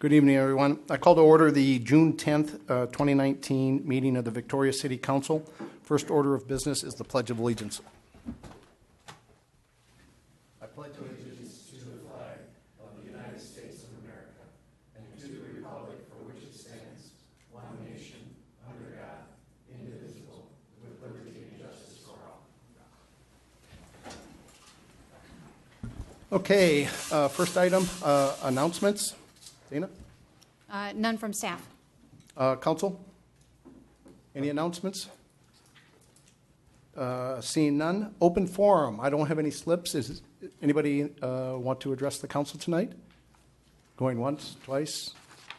Good evening, everyone. I call to order the June 10th, 2019 meeting of the Victoria City Council. First order of business is the Pledge of Allegiance. I pledge allegiance to the flag of the United States of America and to the republic for which it stands, one nation, under God, indivisible, with liberty and justice for all. Okay, first item, announcements. Dana? None from staff. Council? Any announcements? Seeing none. Open forum. I don't have any slips. Is anybody want to address the council tonight? Going once, twice?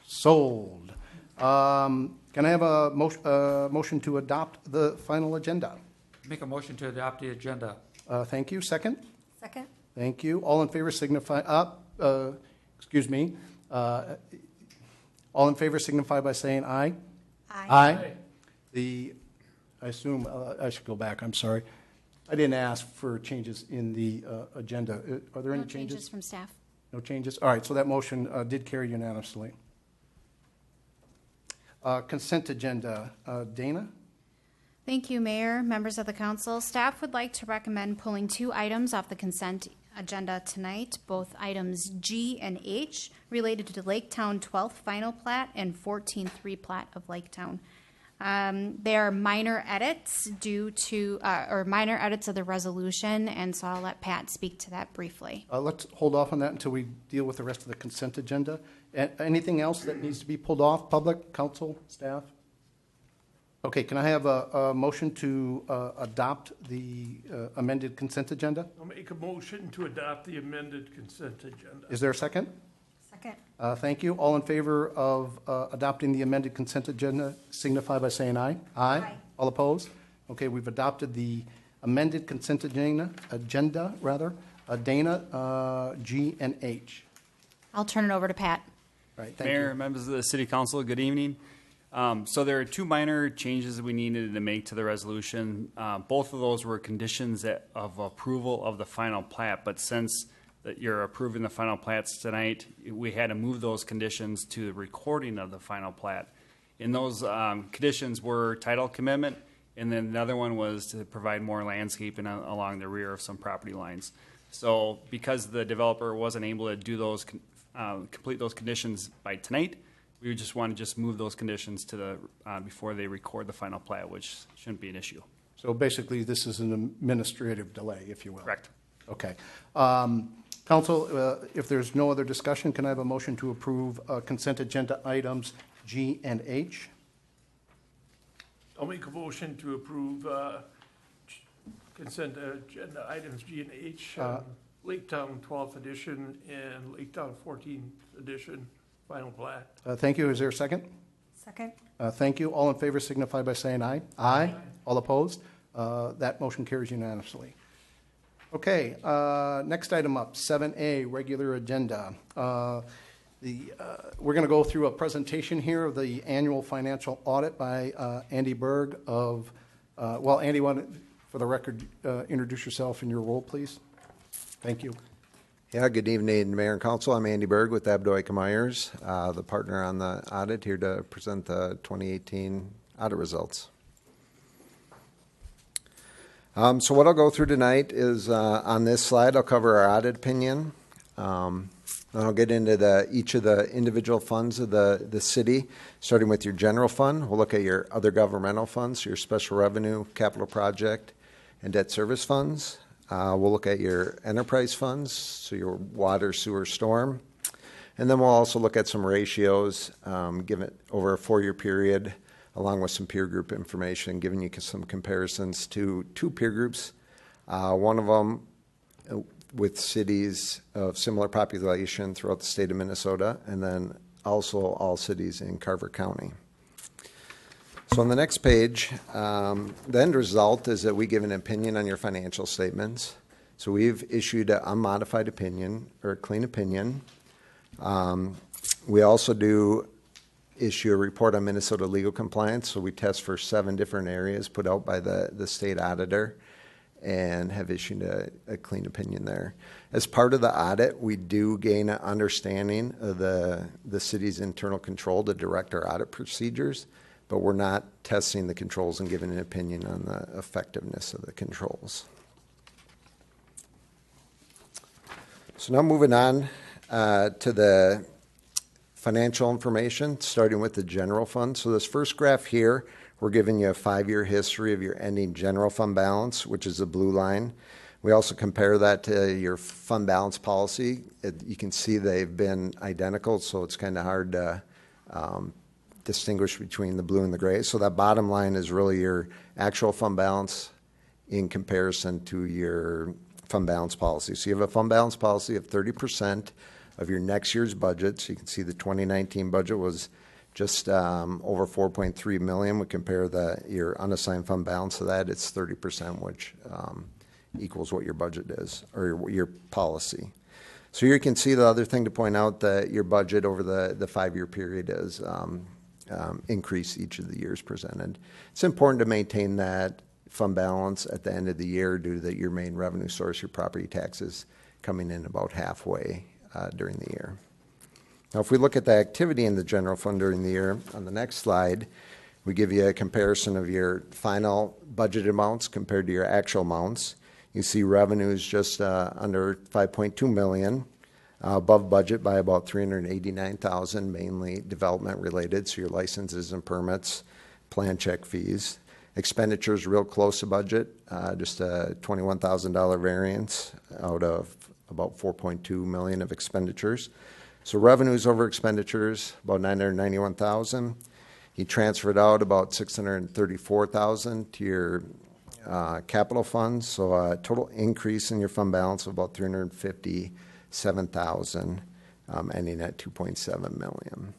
Sold. Can I have a motion to adopt the final agenda? Make a motion to adopt the agenda. Thank you. Second? Second. Thank you. All in favor signify, excuse me. All in favor signify by saying aye. Aye. I assume, I should go back, I'm sorry. I didn't ask for changes in the agenda. Are there any No changes from staff. No changes? All right, so that motion did carry unanimously. Consent agenda. Dana? Thank you, Mayor, members of the council. Staff would like to recommend pulling two items off the consent agenda tonight, both items G and H related to the Laketown 12th final plat and 14th replat of Laketown. They are minor edits due to, or minor edits of the resolution, and so I'll let Pat speak to that briefly. Let's hold off on that until we deal with the rest of the consent agenda. Anything else that needs to be pulled off? Public, council, staff? Okay, can I have a motion to adopt the amended consent agenda? I'll make a motion to adopt the amended consent agenda. Is there a second? Second. Thank you. All in favor of adopting the amended consent agenda signify by saying aye. Aye. All opposed? Okay, we've adopted the amended consent agenda. Dana, G, and H. I'll turn it over to Pat. All right, thank Mayor, you. members of the City Council, good evening. So there are two minor changes that we needed to make to the resolution. Both of those were conditions of approval of the final plat, but since that you're approving the final plats tonight, we had to move those conditions to the recording of the final plat. And those conditions were title commitment, and then the other one was to provide more landscaping along the rear of some property lines. So because the developer wasn't able to do those, complete those conditions by tonight, we just want to move those conditions to the before they record the final plat, which shouldn't be an issue. So basically, this is an administrative delay, if you will. Correct. Okay. Council, if there's no other discussion, can I have a motion to approve consent agenda items G and H? I'll make a motion to approve consent agenda items G and H, Laketown 12th edition and Laketown 14th edition final plat. Thank you. Is there a second? Second. Thank you. All in favor signify by saying aye. Aye. All opposed? That motion carries unanimously. Okay, next item up, 7A, regular agenda. We're going to go through a presentation here of the annual financial audit by Andy Berg of, Andy, for the record, introduce yourself and your role, please. Thank you. Yeah, good evening, Mayor and Council. I'm Andy Berg with Abdoika Myers, the partner on the audit, here to present the 2018 audit results. So what I'll go through tonight is on this slide, I'll cover our audit opinion. Then I'll get into each of the individual funds of the city, starting with your general fund. We'll look at your other governmental funds, your special revenue, capital project, and debt service funds. We'll look at your enterprise funds, so your water, sewer, storm. And then we'll also look at some ratios given over a 4-year period, along with some peer group information, giving you some comparisons to two peer groups. One of them with cities of similar population throughout the state of Minnesota, and then also all cities in Carver County. So on the next page, the end result is that we give an opinion on your financial statements. So we've issued an unmodified opinion, or a clean opinion. We also do issue a report on Minnesota legal compliance. So we test for 7 different areas put out by the state auditor. and have issued a clean opinion there. As part of the audit, we do gain an understanding of the city's internal control to direct our audit procedures, but we're not testing the controls and giving an opinion on the effectiveness of the controls. So now moving on to the financial information, starting with the general fund. So this first graph here, we're giving you a 5-year history of your ending general fund balance, which is the blue line. We also compare that to your fund balance policy. You can see they've been identical, so it's kind of hard to distinguish between the blue and the gray. So that bottom line is really your actual fund balance in comparison to your fund balance policy. So you have a fund balance policy of 30% of your next year's budget. So you can see the 2019 budget was just over 4.3 million. We compare your unassigned fund balance to that, it's 30%, which equals what your budget is, or your policy. So here you can see the other thing to point out, that your budget over the 5-year period is increased each of the years presented. It's important to maintain that fund balance at the end of the year due to your main revenue source, your property taxes, coming in about halfway during the year. Now, if we look at the activity in the general fund during the year, on the next slide, we give you a comparison of your final budget amounts compared to your actual amounts. You see revenues just under 5.2 million, above budget by about 389,000, mainly development related, so your licenses and permits, plan check fees. Expenditures real close to budget, just a $21,000 variance out of about 4.2 million of expenditures. So revenues over expenditures, about 991,000. You transferred out about 634,000 to your capital funds, so a total increase in your fund balance of about 357,000, ending at 2.7 million.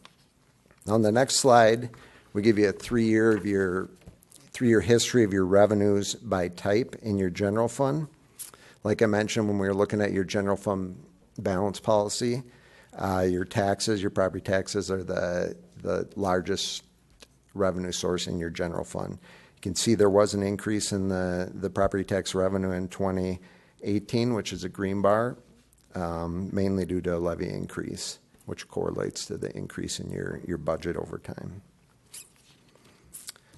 On the next slide, we give you a 3-year history of your revenues by type in your general fund. Like I mentioned, when we were looking at your general fund balance policy, your taxes, your property taxes are the largest revenue source in your general fund. You can see there was an increase in the property tax revenue in 2018, which is a green bar, mainly due to a levy increase, which correlates to the increase in your budget over time.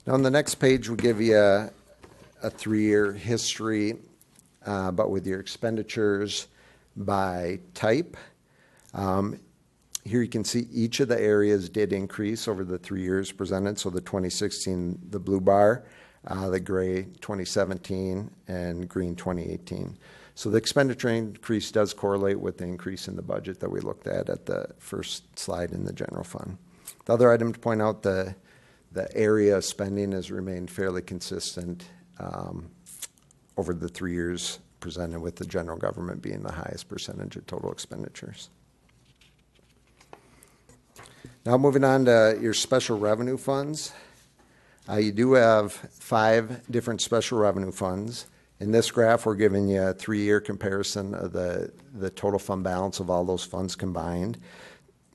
Now on the next page, we give you a 3-year history, but with your expenditures by type. Here you can see each of the areas did increase over the 3 years presented. So the 2016, the blue bar, the gray 2017, and green 2018. So the expenditure increase does correlate with the increase in the budget that we looked at the first slide in the general fund. The other item to point out, the area of spending has remained fairly consistent over the 3 years presented, with the general government being the highest percentage of total expenditures. Now moving on to your special revenue funds. You do have 5 different special revenue funds. In this graph, we're giving you a 3-year comparison of the total fund balance of all those funds combined,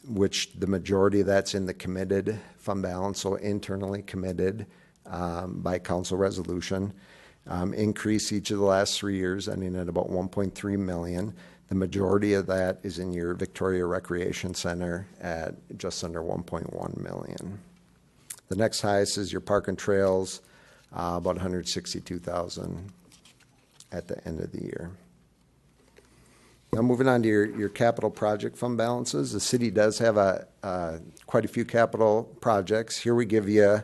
which the majority of that's in the committed fund balance, so internally committed by council resolution. Increase each of the last 3 years, ending at about 1.3 million. The majority of that is in your Victoria Recreation Center at just under 1.1 million. The next highest is your Park and Trails, about 162,000 at the end of the year. Now moving on to your capital project fund balances. The city does have quite a few capital projects. Here we give you,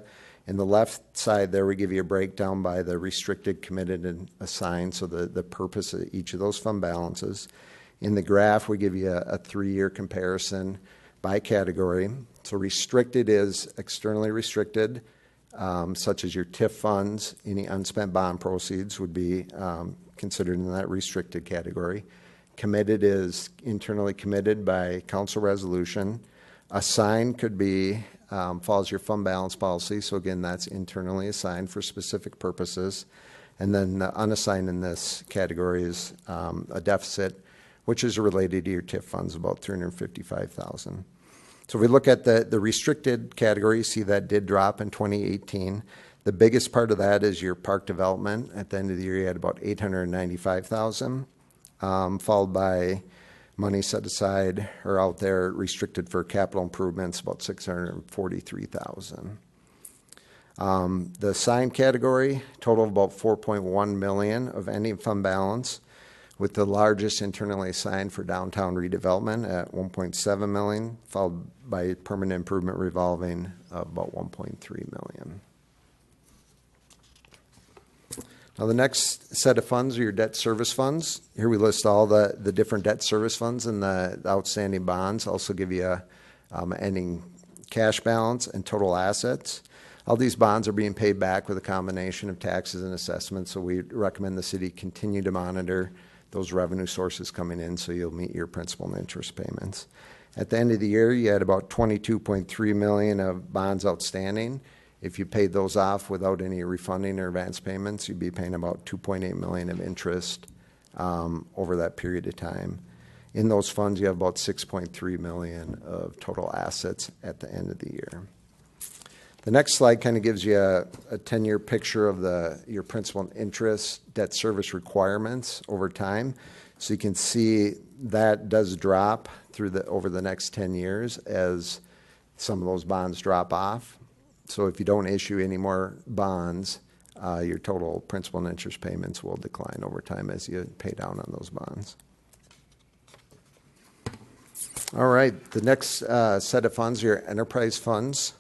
in the left side there, we give you a breakdown by the restricted, committed, and assigned, so the purpose of each of those fund balances. In the graph, we give you a 3-year comparison by category. So restricted is externally restricted, such as your TIF funds. Any unspent bond proceeds would be considered in that restricted category. Committed is internally committed by council resolution. Assigned could be, follows your fund balance policy. So again, that's internally assigned for specific purposes. And then the unassigned in this category is a deficit, which is related to your TIF funds, about 355,000. So if we look at the restricted category, you see that did drop in 2018. The biggest part of that is your park development. At the end of the year, you had about $895,000, followed by money set aside or out there restricted for capital improvements, about $643,000. The sign category, total of about $4.1 million of ending fund balance, with the largest internally assigned for downtown redevelopment at $1.7 million, followed by permanent improvement revolving of about $1.3 million. Now, the next set of funds are your debt service funds. Here we list all the different debt service funds and the outstanding bonds. Also give you a ending cash balance and total assets. All these bonds are being paid back with a combination of taxes and assessments, so we recommend the city continue to monitor those revenue sources coming in so you'll meet your principal and interest payments. At the end of the year, you had about $22.3 million of bonds outstanding. If you paid those off without any refunding or advance payments, you'd be paying about $2.8 million of interest over that period of time. In those funds, you have about $6.3 million of total assets at the end of the year. The next slide kind of gives you a 10-year picture of your principal and interest debt service requirements over time. So you can see that does drop over the next 10 years as some of those bonds drop off. So if you don't issue any more bonds, your total principal and interest payments will decline over time as you pay down on those bonds. All right, the next set of funds are your enterprise funds.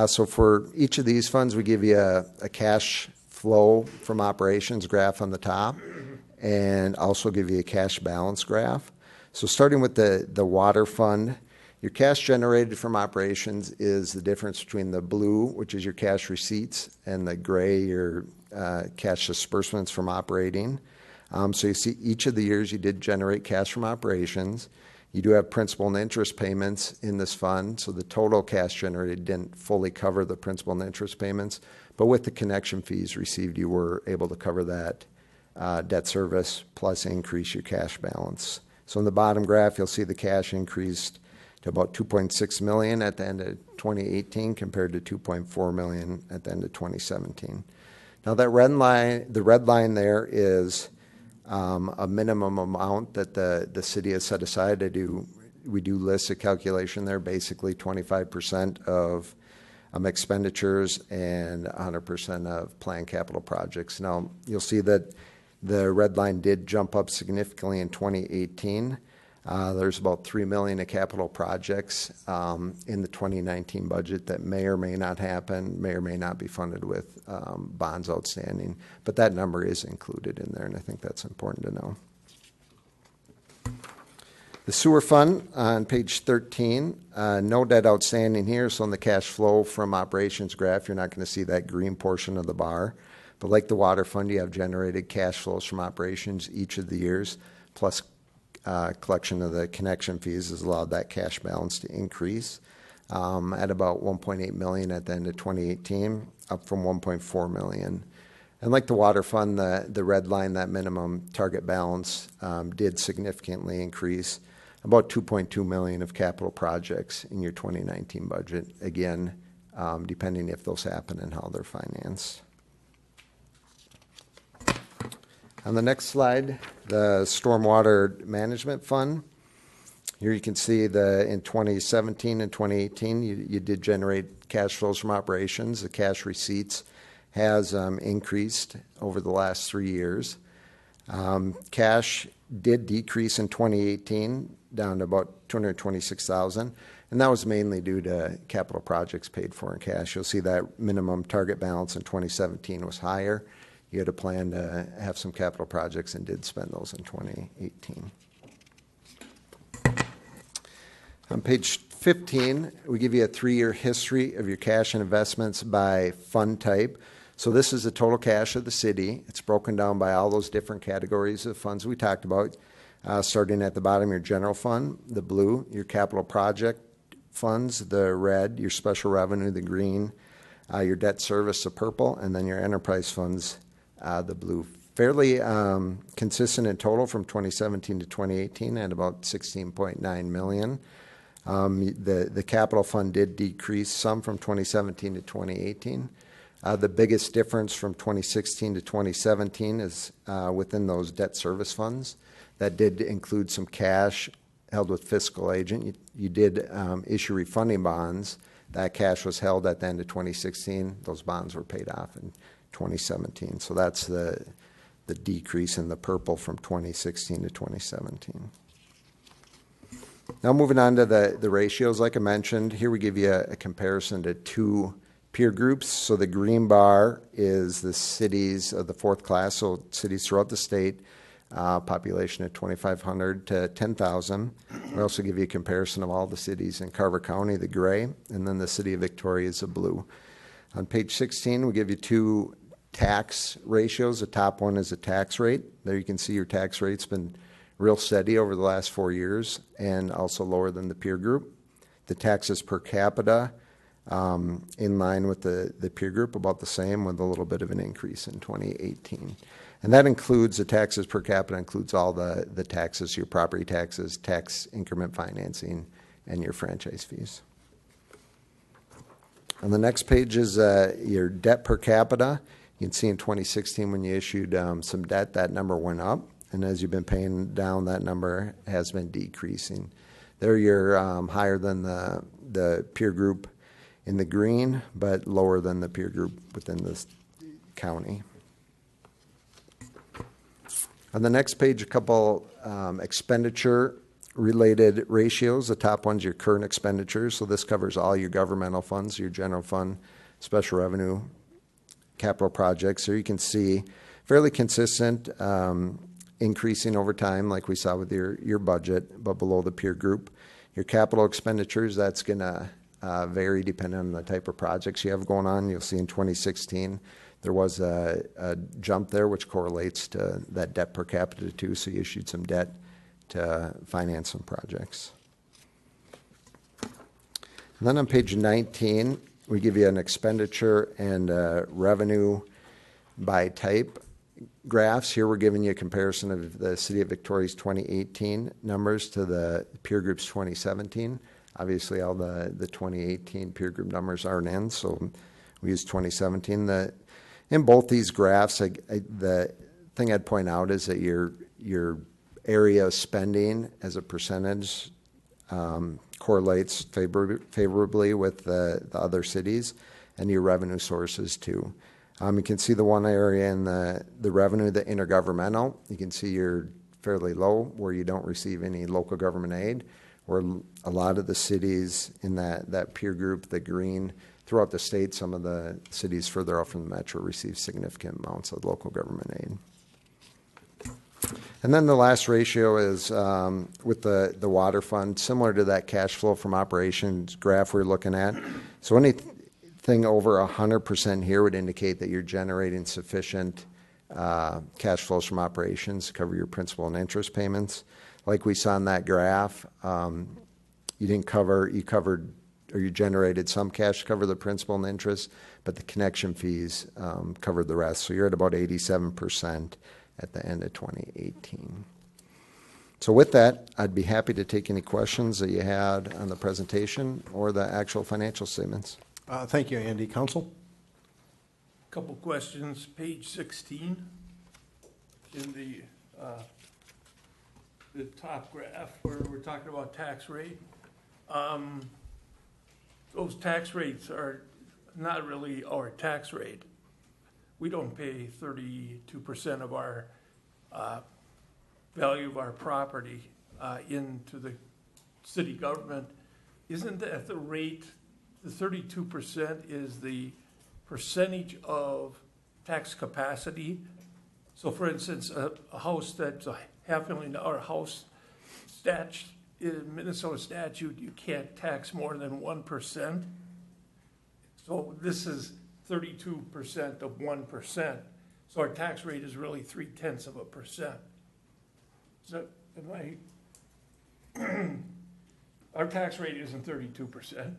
So for each of these funds, we give you a cash flow from operations graph on the top and also give you a cash balance graph. So starting with the water fund, your cash generated from operations is the difference between the blue, which is your cash receipts, and the gray, your cash disbursements from operating. So you see each of the years you did generate cash from operations. You do have principal and interest payments in this fund, so the total cash generated didn't fully cover the principal and interest payments, but with the connection fees received, you were able to cover that debt service plus increase your cash balance. So in the bottom graph, you'll see the cash increased to about $2.6 million at the end of 2018 compared to $2.4 million at the end of 2017. Now that the red line there is a minimum amount that the city has set aside to do. We do list a calculation there, basically 25% of expenditures and 100% of planned capital projects. Now you'll see that the red line did jump up significantly in 2018. There's about $3 million of capital projects in the 2019 budget that may or may not happen, may or may not be funded with bonds outstanding. But that number is included in there, and I think that's important to know. The sewer fund on page 13, no debt outstanding here, so in the cash flow from operations graph, you're not going to see that green portion of the bar. But like the water fund, you have generated cash flows from operations each of the years, plus collection of the connection fees has allowed that cash balance to increase at about $1.8 million at the end of 2018, up from $1.4 million. And like the water fund, the red line, that minimum target balance did significantly increase, about $2.2 million of capital projects in your 2019 budget, again, depending if those happen and how they're financed. On the next slide, the Stormwater Management Fund. Here you can see in 2017 and 2018, you did generate cash flows from operations. The cash receipts has increased over the last 3 years. Cash did decrease in 2018, down to about $226,000, and that was mainly due to capital projects paid for in cash. You'll see that minimum target balance in 2017 was higher. You had a plan to have some capital projects and did spend those in 2018. On page 15, we give you a 3-year history of your cash and investments by fund type. So this is the total cash of the city. It's broken down by all those different categories of funds we talked about, starting at the bottom, your general fund, the blue, your capital project funds, the red, your special revenue, the green, your debt service, the purple, and then your enterprise funds, the blue. Fairly consistent in total from 2017 to 2018 at about $16.9 million. The capital fund did decrease some from 2017 to 2018. The biggest difference from 2016 to 2017 is within those debt service funds. That did include some cash held with fiscal agent. You did issue refunding bonds. That cash was held at the end of 2016. Those bonds were paid off in 2017. So that's the decrease in the purple from 2016 to 2017. Now moving on to the ratios, like I mentioned, here we give you a comparison to two peer groups. So the green bar is the cities of the fourth class, so cities throughout the state, population of 2,500 to 10,000. We also give you a comparison of all the cities in Carver County, the gray, and then the city of Victoria is the blue. On page 16, we give you two tax ratios. The top one is the tax rate. There you can see your tax rate's been real steady over the last 4 years and also lower than the peer group. The taxes per capita in line with the peer group, about the same, with a little bit of an increase in 2018. And that includes, the taxes per capita includes all the taxes, your property taxes, tax increment financing, and your franchise fees. On the next page is your debt per capita. You can see in 2016 when you issued some debt, that number went up. And as you've been paying down, that number has been decreasing. There you're higher than the peer group in the green, but lower than the peer group within this county. On the next page, a couple expenditure-related ratios. The top one's your current expenditures. So this covers all your governmental funds, your general fund, special revenue, capital projects. So you can see fairly consistent, increasing over time like we saw with your budget, but below the peer group. Your capital expenditures, that's going to vary depending on the type of projects you have going on. You'll see in 2016 there was a jump there which correlates to that debt per capita too, so you issued some debt to finance some projects. And then on page 19, we give you an expenditure and revenue by type graphs. Here we're giving you a comparison of the City of Victoria's 2018 numbers to the peer group's 2017. Obviously, all the 2018 peer group numbers aren't in, so we use 2017. In both these graphs, the thing I'd point out is that your area of spending as a percentage correlates favorably with the other cities, and your revenue sources too. You can see the one area in the revenue, the intergovernmental. You can see you're fairly low where you don't receive any local government aid, where a lot of the cities in that peer group, the green, throughout the state, some of the cities further out from the metro receive significant amounts of local government aid. And then the last ratio is with the water fund, similar to that cash flow from operations graph we're looking at. So anything over 100% here would indicate that you're generating sufficient cash flows from operations to cover your principal and interest payments. Like we saw in that graph, you generated some cash to cover the principal and interest, but the connection fees covered the rest. So you're at about 87% at the end of 2018. So with that, I'd be happy to take any questions that you had on the presentation or the actual financial statements. Thank you, Andy. Council? Couple questions. Page 16 in the top graph where we're talking about tax rate. Those tax rates are not really our tax rate. We don't pay 32% of our value of our property into the city government. Isn't that the rate? The 32% is the percentage of tax capacity. So for instance, a house that's a $500,000 house, in Minnesota statute, you can't tax more than 1%. So this is 32% of 1%. So our tax rate is really 0.3%. So our tax rate isn't 32%.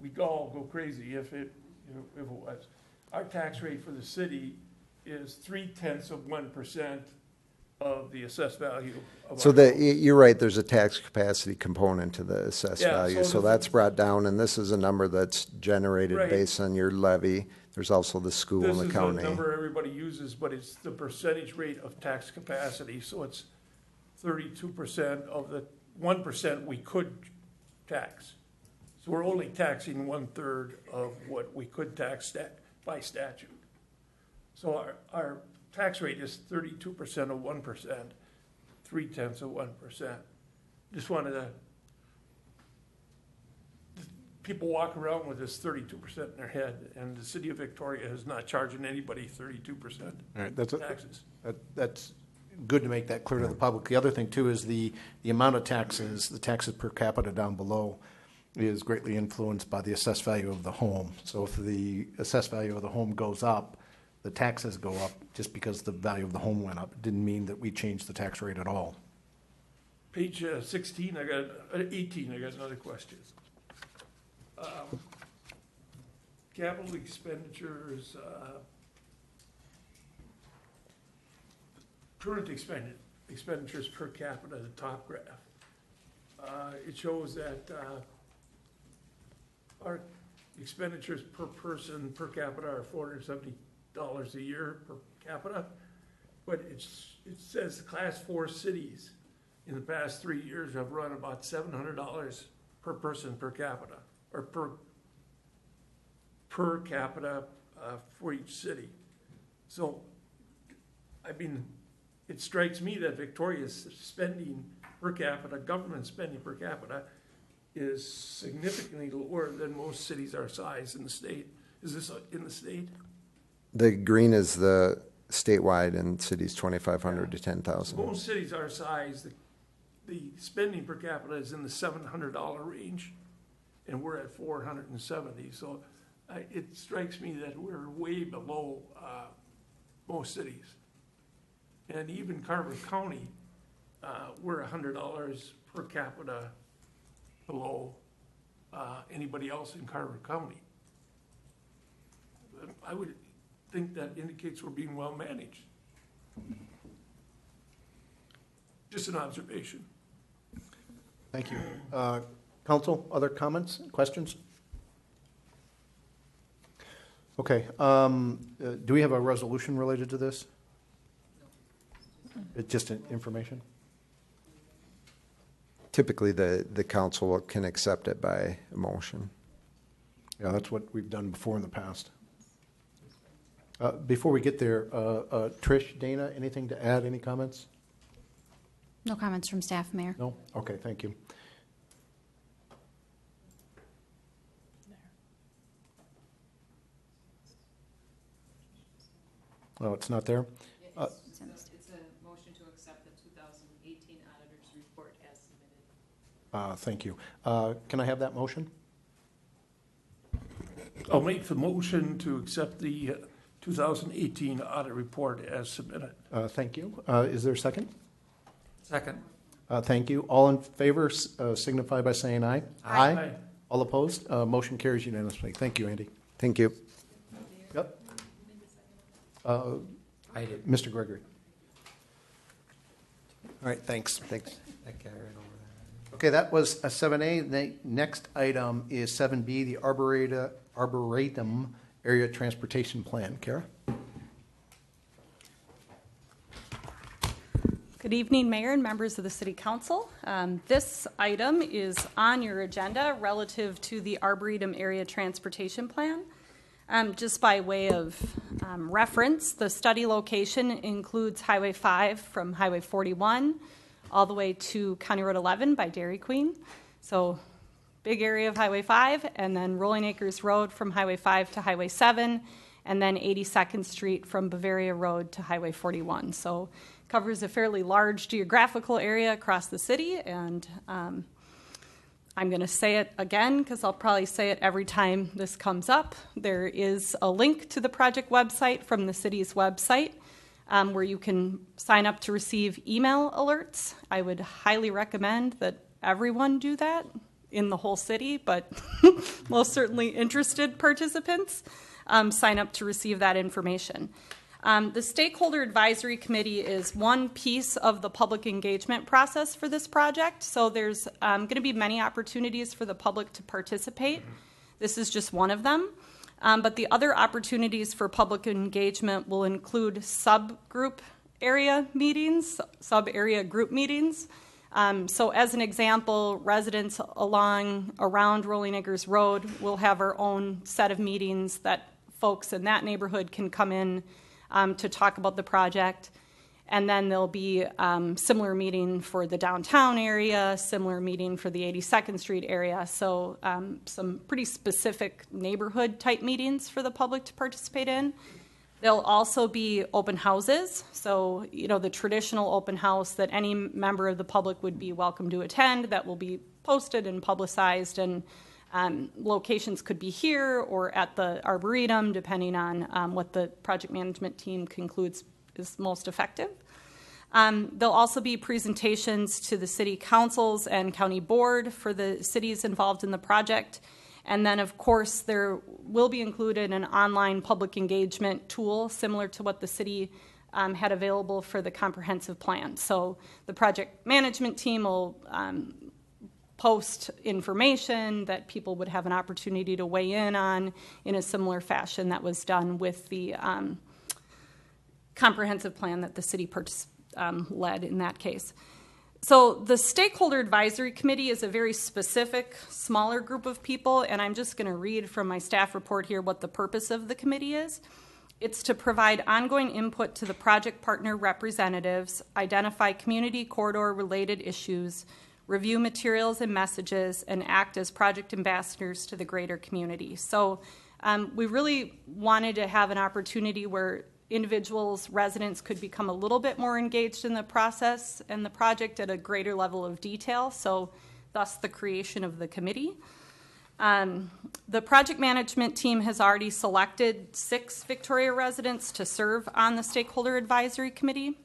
We'd all go crazy if it was. Our tax rate for the city is 0.3%, of the assessed value of So our you're right, there's a tax capacity component to the assessed Yeah, value, so so the- that's brought down, and this is a number that's generated Right. based on your levy. There's also the school This and the is county. a number everybody uses, but it's the percentage rate of tax capacity, so it's 32% of the 1% we could tax. So we're only taxing 1/3 of what we could tax by statute. So our tax rate is 32% of 1%, 0.3 of 1%. Just wanted to, people walk around with this 32% in their head, and the city of Victoria is not charging anybody 32% All right, taxes. that's good to make that clear to the public. The other thing too is the amount of taxes, the taxes per capita down below is greatly influenced by the assessed value of the home. So if the assessed value of the home goes up, the taxes go up just because the value of the home went up. It didn't mean that we changed the tax rate at all. Page 16, 18, I got another question. Capital expenditures, current expenditures per capita, the top graph. It shows that our expenditures per person per capita are $470 a year per capita, but it says the class 4 cities in the past 3 years have run about $700 per person per capita, or per capita for each city. So, I mean, it strikes me that Victoria's spending per capita, government spending per capita, is significantly lower than most cities our size in the state. Is this in the state? The green is the statewide, and cities 2,500 to 10,000. Most cities our size, the spending per capita is in the $700 range, and we're at 470. So it strikes me that we're way below most cities. And even Carver County, we're $100 per capita below anybody else in Carver County. I would think that indicates we're being well managed. Just an observation. Thank you. Council, other comments, questions? Okay, do we have a resolution related to this? It's just information? Typically, the council can accept it by motion. Yeah, that's what we've done before in the past. Before we get there, Trish, Dana, anything to add, any comments? No comments from staff, Mayor. No? Okay, thank you. Oh, it's not there? It's a motion to accept the 2018 auditor's report as submitted. Thank you. Can I have that motion? I'll make the motion to accept the 2018 audit report as submitted. Thank you. Is there a second? Second. Thank you. All in favor signify by saying aye. Aye. All opposed? Motion carries unanimously. Thank you, Andy. Thank you. Yep. I did. Mr. Gregory. All right, thanks. Thanks. Okay, that was a 7A. The next item is 7B, the Arboretum Area Transportation Plan. Kara? Good evening, Mayor and members of the City Council. This item is on your agenda relative to the Arboretum Area Transportation Plan. Just by way of reference, the study location includes Highway 5 from Highway 41 all the way to County Road 11 by Dairy Queen. So big area of Highway 5, and then Rolling Acres Road from Highway 5 to Highway 7, and then 82nd Street from Bavaria Road to Highway 41. So covers a fairly large geographical area across the city, and I'm going to say it again because I'll probably say it every time this comes up. There is a link to the project website from the city's website where you can sign up to receive email alerts. I would highly recommend that everyone do that in the whole city, but most certainly interested participants sign up to receive that information. The Stakeholder Advisory Committee is one piece of the public engagement process for this project. So there's going to be many opportunities for the public to participate. This is just one of them. But the other opportunities for public engagement will include subgroup area meetings, sub-area group meetings. So as an example, residents around Rolling Acres Road will have our own set of meetings that folks in that neighborhood can come in to talk about the project. And then there'll be similar meeting for the downtown area, similar meeting for the 82nd Street area. So some pretty specific neighborhood type meetings for the public to participate in. There'll also be open houses. So, the traditional open house that any member of the public would be welcome to attend, that will be posted and publicized, and locations could be here or at the Arboretum, depending on what the project management team concludes is most effective. There'll also be presentations to the city councils and county board for the cities involved in the project. And then, of course, there will be included an online public engagement tool similar to what the city had available for the comprehensive plan. So the project management team will post information that people would have an opportunity to weigh in on in a similar fashion that was done with the comprehensive plan that the city led in that case. So the Stakeholder Advisory Committee is a very specific, smaller group of people, and I'm just going to read from my staff report here what the purpose of the committee is. It's to provide ongoing input to the project partner representatives, identify community corridor-related issues, review materials and messages, and act as project ambassadors to the greater community. So we really wanted to have an opportunity where individuals, residents could become a little bit more engaged in the process and the project at a greater level of detail, so thus the creation of the committee. The project management team has already selected 6 Victoria residents to serve on the Stakeholder Advisory Committee.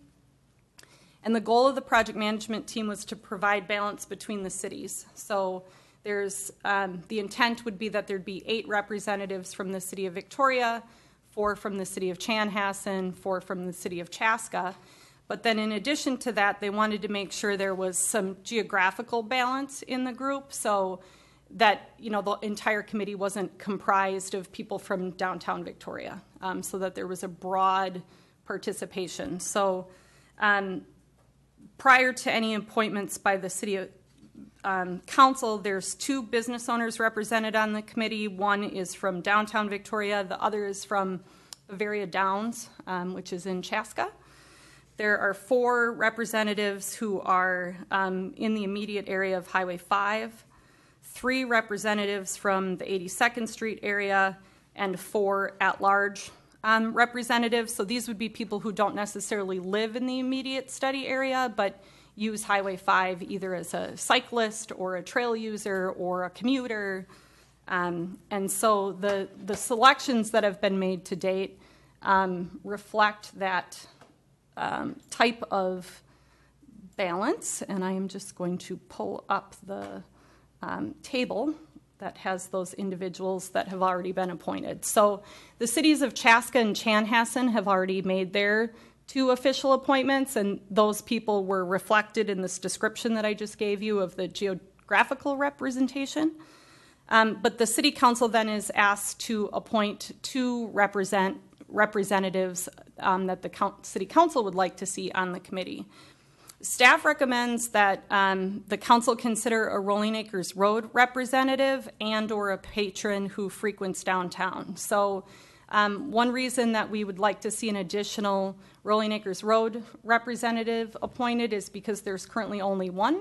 And the goal of the project management team was to provide balance between the cities. So there's the intent would be that there'd be 8 representatives from the city of Victoria, 4 from the city of Chanhassen, 4 from the city of Chaska. But then in addition to that, they wanted to make sure there was some geographical balance in the group, so that the entire committee wasn't comprised of people from downtown Victoria, so that there was a broad participation. So prior to any appointments by the city council, there's 2 business owners represented on the committee. One is from downtown Victoria. The other is from Bavaria Downs, which is in Chaska. There are 4 representatives who are in the immediate area of Highway 5, 3 representatives from the 82nd Street area, and 4 at-large representatives. So these would be people who don't necessarily live in the immediate study area, but use Highway 5 either as a cyclist or a trail user or a commuter. And so the selections that have been made to date reflect that type of balance. And I am just going to pull up the table that has those individuals that have already been appointed. So the cities of Chaska and Chanhassen have already made their 2 official appointments, and those people were reflected in this description that I just gave you of the geographical representation. But the city council then is asked to appoint 2 representatives that the city council would like to see on the committee. Staff recommends that the council consider a Rolling Acres Road representative and or a patron who frequents downtown. So one reason that we would like to see an additional Rolling Acres Road representative appointed is because there's currently only 1.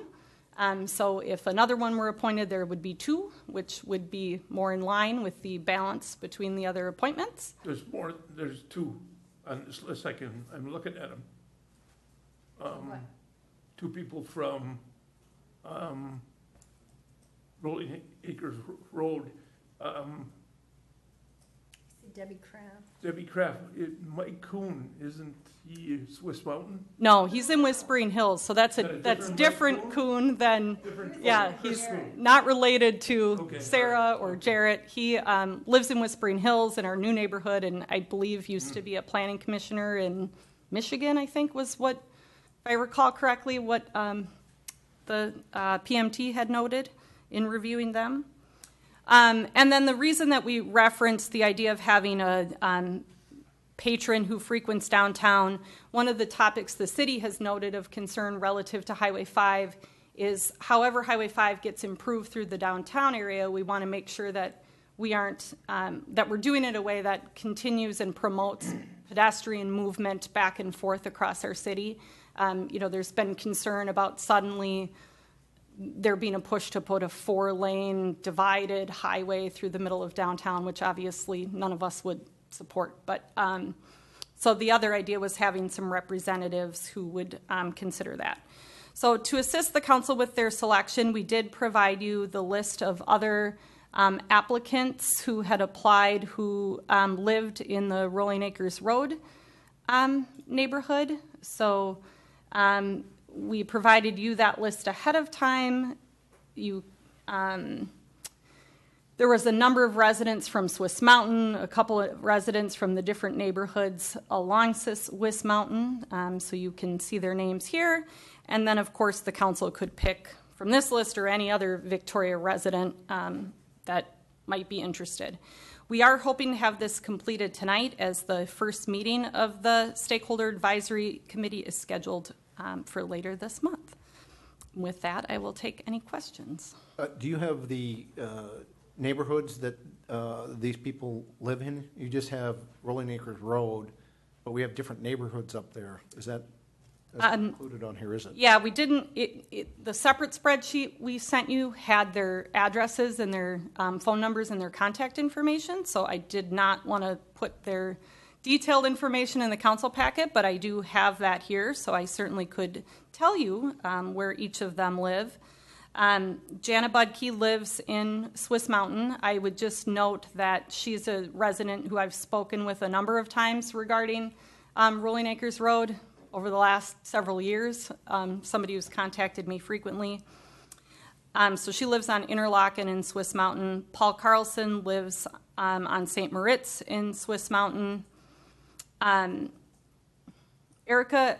So if another one were appointed, there would be 2, which would be more in line with the balance between the other appointments. There's 2 on this list. I'm looking at them. 2 people from Rolling Acres Road. Debbie Kraft. Debbie Kraft, Mike Kuhn, isn't he Swiss Mountain? No, he's in Whispering Hills, so that's Is that a that's different different Coon than, Different- yeah, oh, Chris he's Kuhn. not related to Okay. Sarah or Jarrett. He lives in Whispering Hills in our new neighborhood, and I believe used to be a planning commissioner in Michigan, I think was what, if I recall correctly, what the PMT had noted in reviewing them. And then the reason that we referenced the idea of having a patron who frequents downtown, one of the topics the city has noted of concern relative to Highway 5 is however Highway 5 gets improved through the downtown area, we want to make sure that we aren't, that we're doing it in a way that continues and promotes pedestrian movement back and forth across our city. There's been concern about suddenly there being a push to put a 4-lane divided highway through the middle of downtown, which obviously none of us would support. But so the other idea was having some representatives who would consider that. So to assist the council with their selection, we did provide you the list of other applicants who had applied who lived in the Rolling Acres Road neighborhood. So we provided you that list ahead of time. There was a number of residents from Swiss Mountain, a couple of residents from the different neighborhoods along Swiss Mountain, so you can see their names here. And then, of course, the council could pick from this list or any other Victoria resident that might be interested. We are hoping to have this completed tonight as the first meeting of the Stakeholder Advisory Committee is scheduled for later this month. With that, I will take any questions. Do you have the neighborhoods that these people live in? You just have Rolling Acres Road, but we have different neighborhoods up there. Is that included on here, is it? Yeah, we didn't, the separate spreadsheet we sent you had their addresses and their phone numbers and their contact information, so I did not want to put their detailed information in the council packet, but I do have that here, so I certainly could tell you where each of them live. Jana Budke lives in Swiss Mountain. I would just note that she's a resident who I've spoken with a number of times regarding Rolling Acres Road over the last several years. Somebody who's contacted me frequently. So she lives on Interlochen in Swiss Mountain. Paul Carlson lives on St. Moritz in Swiss Mountain. Erica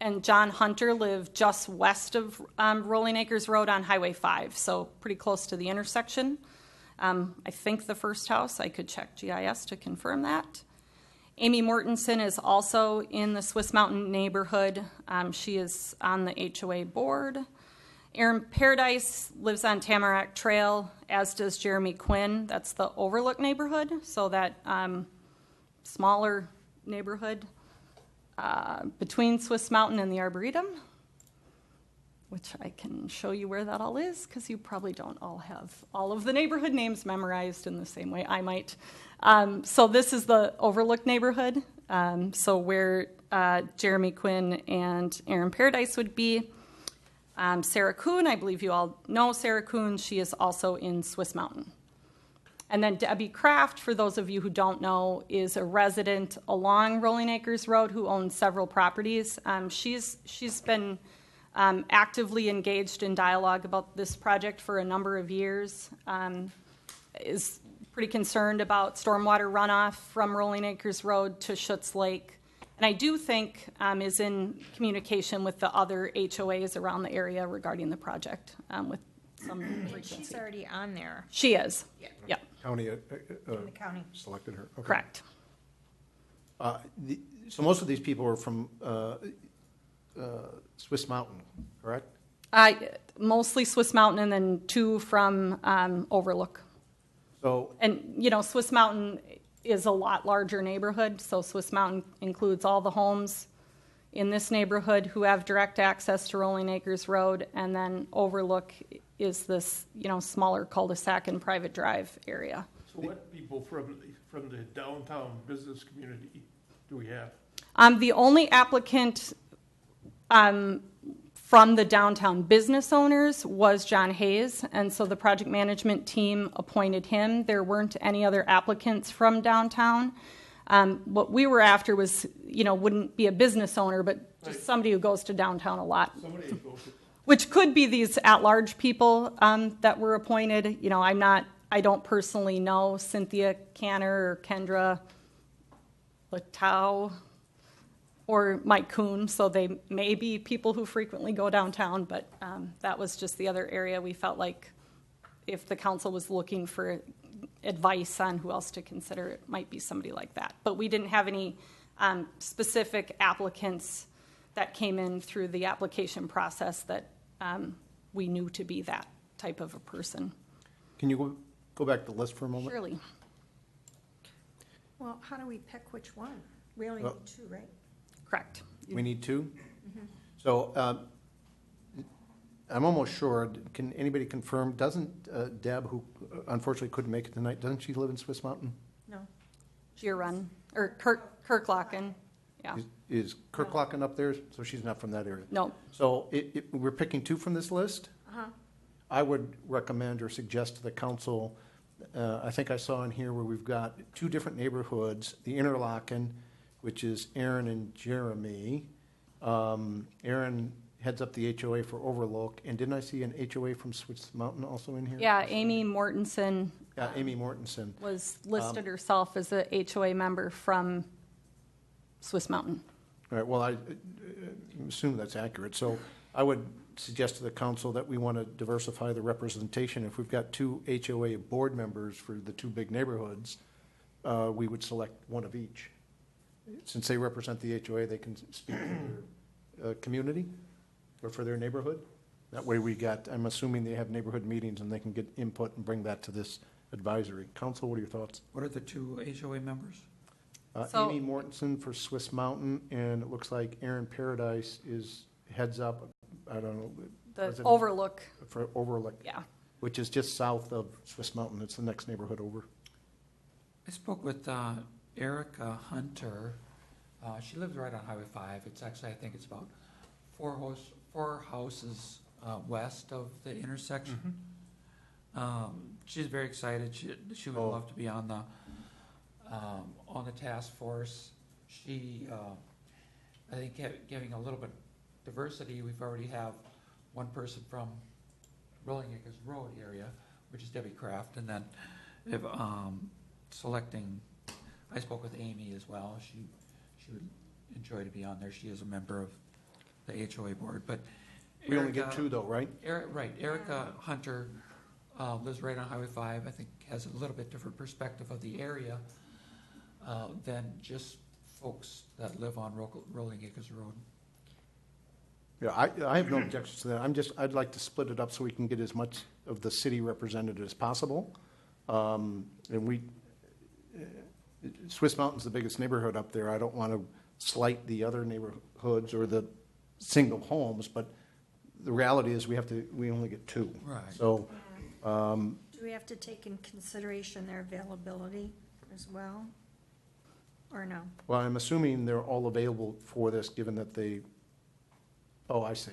and John Hunter live just west of Rolling Acres Road on Highway 5, so pretty close to the intersection. I think the first house, I could check GIS to confirm that. Amy Mortensen is also in the Swiss Mountain neighborhood. She is on the HOA board. Aaron Paradise lives on Tamarack Trail, as does Jeremy Quinn. That's the Overlook neighborhood, so that smaller neighborhood between Swiss Mountain and the Arboretum, which I can show you where that all is, because you probably don't all have all of the neighborhood names memorized in the same way I might. So this is the Overlook neighborhood, so where Jeremy Quinn and Aaron Paradise would be. Sarah Kuhn, I believe you all know Sarah Kuhn. She is also in Swiss Mountain. And then Debbie Kraft, for those of you who don't know, is a resident along Rolling Acres Road who owns several properties. She's been actively engaged in dialogue about this project for a number of years, is pretty concerned about stormwater runoff from Rolling Acres Road to Schutz Lake. And I do think is in communication with the other HOAs around the area regarding the project with some frequency. She's already on there. She is. Yeah. Yep. County In the county. selected her. Okay. Correct. So most of these people are from Swiss Mountain, correct? Mostly Swiss Mountain and then 2 from Overlook. So And, Swiss Mountain is a lot larger neighborhood, so Swiss Mountain includes all the homes in this neighborhood who have direct access to Rolling Acres Road, and then Overlook is this, smaller cul-de-sac and private drive area. So what people from the downtown business community do we have? The only applicant from the downtown business owners was John Hayes, and so the project management team appointed him. There weren't any other applicants from downtown. What we were after was, wouldn't be a business owner, but just somebody who goes to downtown a lot. Somebody who goes to Which could be these at-large people that were appointed. I don't personally know Cynthia Canner or Kendra Latau or Mike Kuhn, so they may be people who frequently go downtown, but that was just the other area we felt like if the council was looking for advice on who else to consider, it might be somebody like that. But we didn't have any specific applicants that came in through the application process that we knew to be that type of a person. Can you go back to the list for a moment? Surely. Well, how do we pick which one? We only Well- need two, right? Correct. We need two? So I'm almost sure, can anybody confirm, doesn't Deb, who unfortunately couldn't make it tonight, doesn't she live in Swiss Mountain? No. Giron, or Kirklocken, yeah. Is Kirklocken up there? So she's not from that area? No, So we're picking two from this list? Uh-huh. I would recommend or suggest to the council, I think I saw in here where we've got two different neighborhoods, the Interlochen, which is Aaron and Jeremy. Aaron heads up the HOA for Overlook, and didn't I see an HOA from Swiss Mountain also in here? yeah, Amy Mortensen Yeah, Amy Mortensen. was listed herself as a HOA member from Swiss Mountain. All right, well, I assume that's accurate. So I would suggest to the council that we want to diversify the representation. If we've got two HOA board members for the two big neighborhoods, we would select one of each. Since they represent the HOA, they can speak for their community or for their neighborhood. That way I'm assuming they have neighborhood meetings and they can get input and bring that to this advisory. Council, what are your thoughts? What are the two HOA members? So- Amy Mortensen for Swiss Mountain, and it looks like Aaron Paradise heads up, I don't know. The resident Overlook, For Overlook, yeah. which is just south of Swiss Mountain. It's the next neighborhood over. I spoke with Erica Hunter. She lives right on Highway 5. It's actually, I think it's about four houses west of the intersection. She's very excited. She would Oh. love to be on the task force. She, I think, giving a little bit diversity. We've already have one person from Rolling Acres Road area, which is Debbie Kraft, and then if selecting. I spoke with Amy as well. She would enjoy to be on there. She is a member of the HOA board, but We only get Erica- two though, right? Erica Hunter lives right on Highway 5. I think has a little bit different perspective of the area than just folks that live on Rolling Acres Road. Yeah, I have no objections to that. I'd like to split it up so we can get as much of the city represented as possible. And Swiss Mountain's the biggest neighborhood up there. I don't want to slight the other neighborhoods or the single homes, but the reality is we only get two. Right. So, Do we have to take in consideration their availability as well? Or no? well, I'm assuming they're all available for this, given that I see.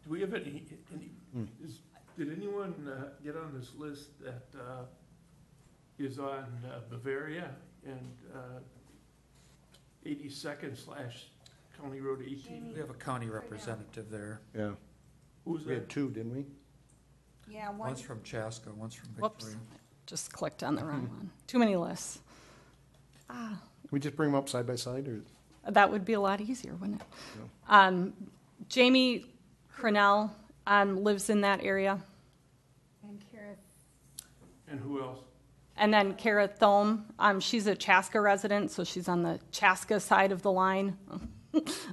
Do we have any did anyone get on this list that is on Bavaria and 82nd/County Road 18? We have a county representative there. Yeah. Who's We had that? two, didn't we? Yeah, One's from Chaska, one's from Whoops, Victoria. just clicked on the wrong one. Too many lists. Can we just bring them up side by side, or? That would be a lot easier, wouldn't it? Jamie Cronell lives in that area. And Kara, And who else? And then Kara Thome, she's a Chaska resident, so she's on the Chaska side of the line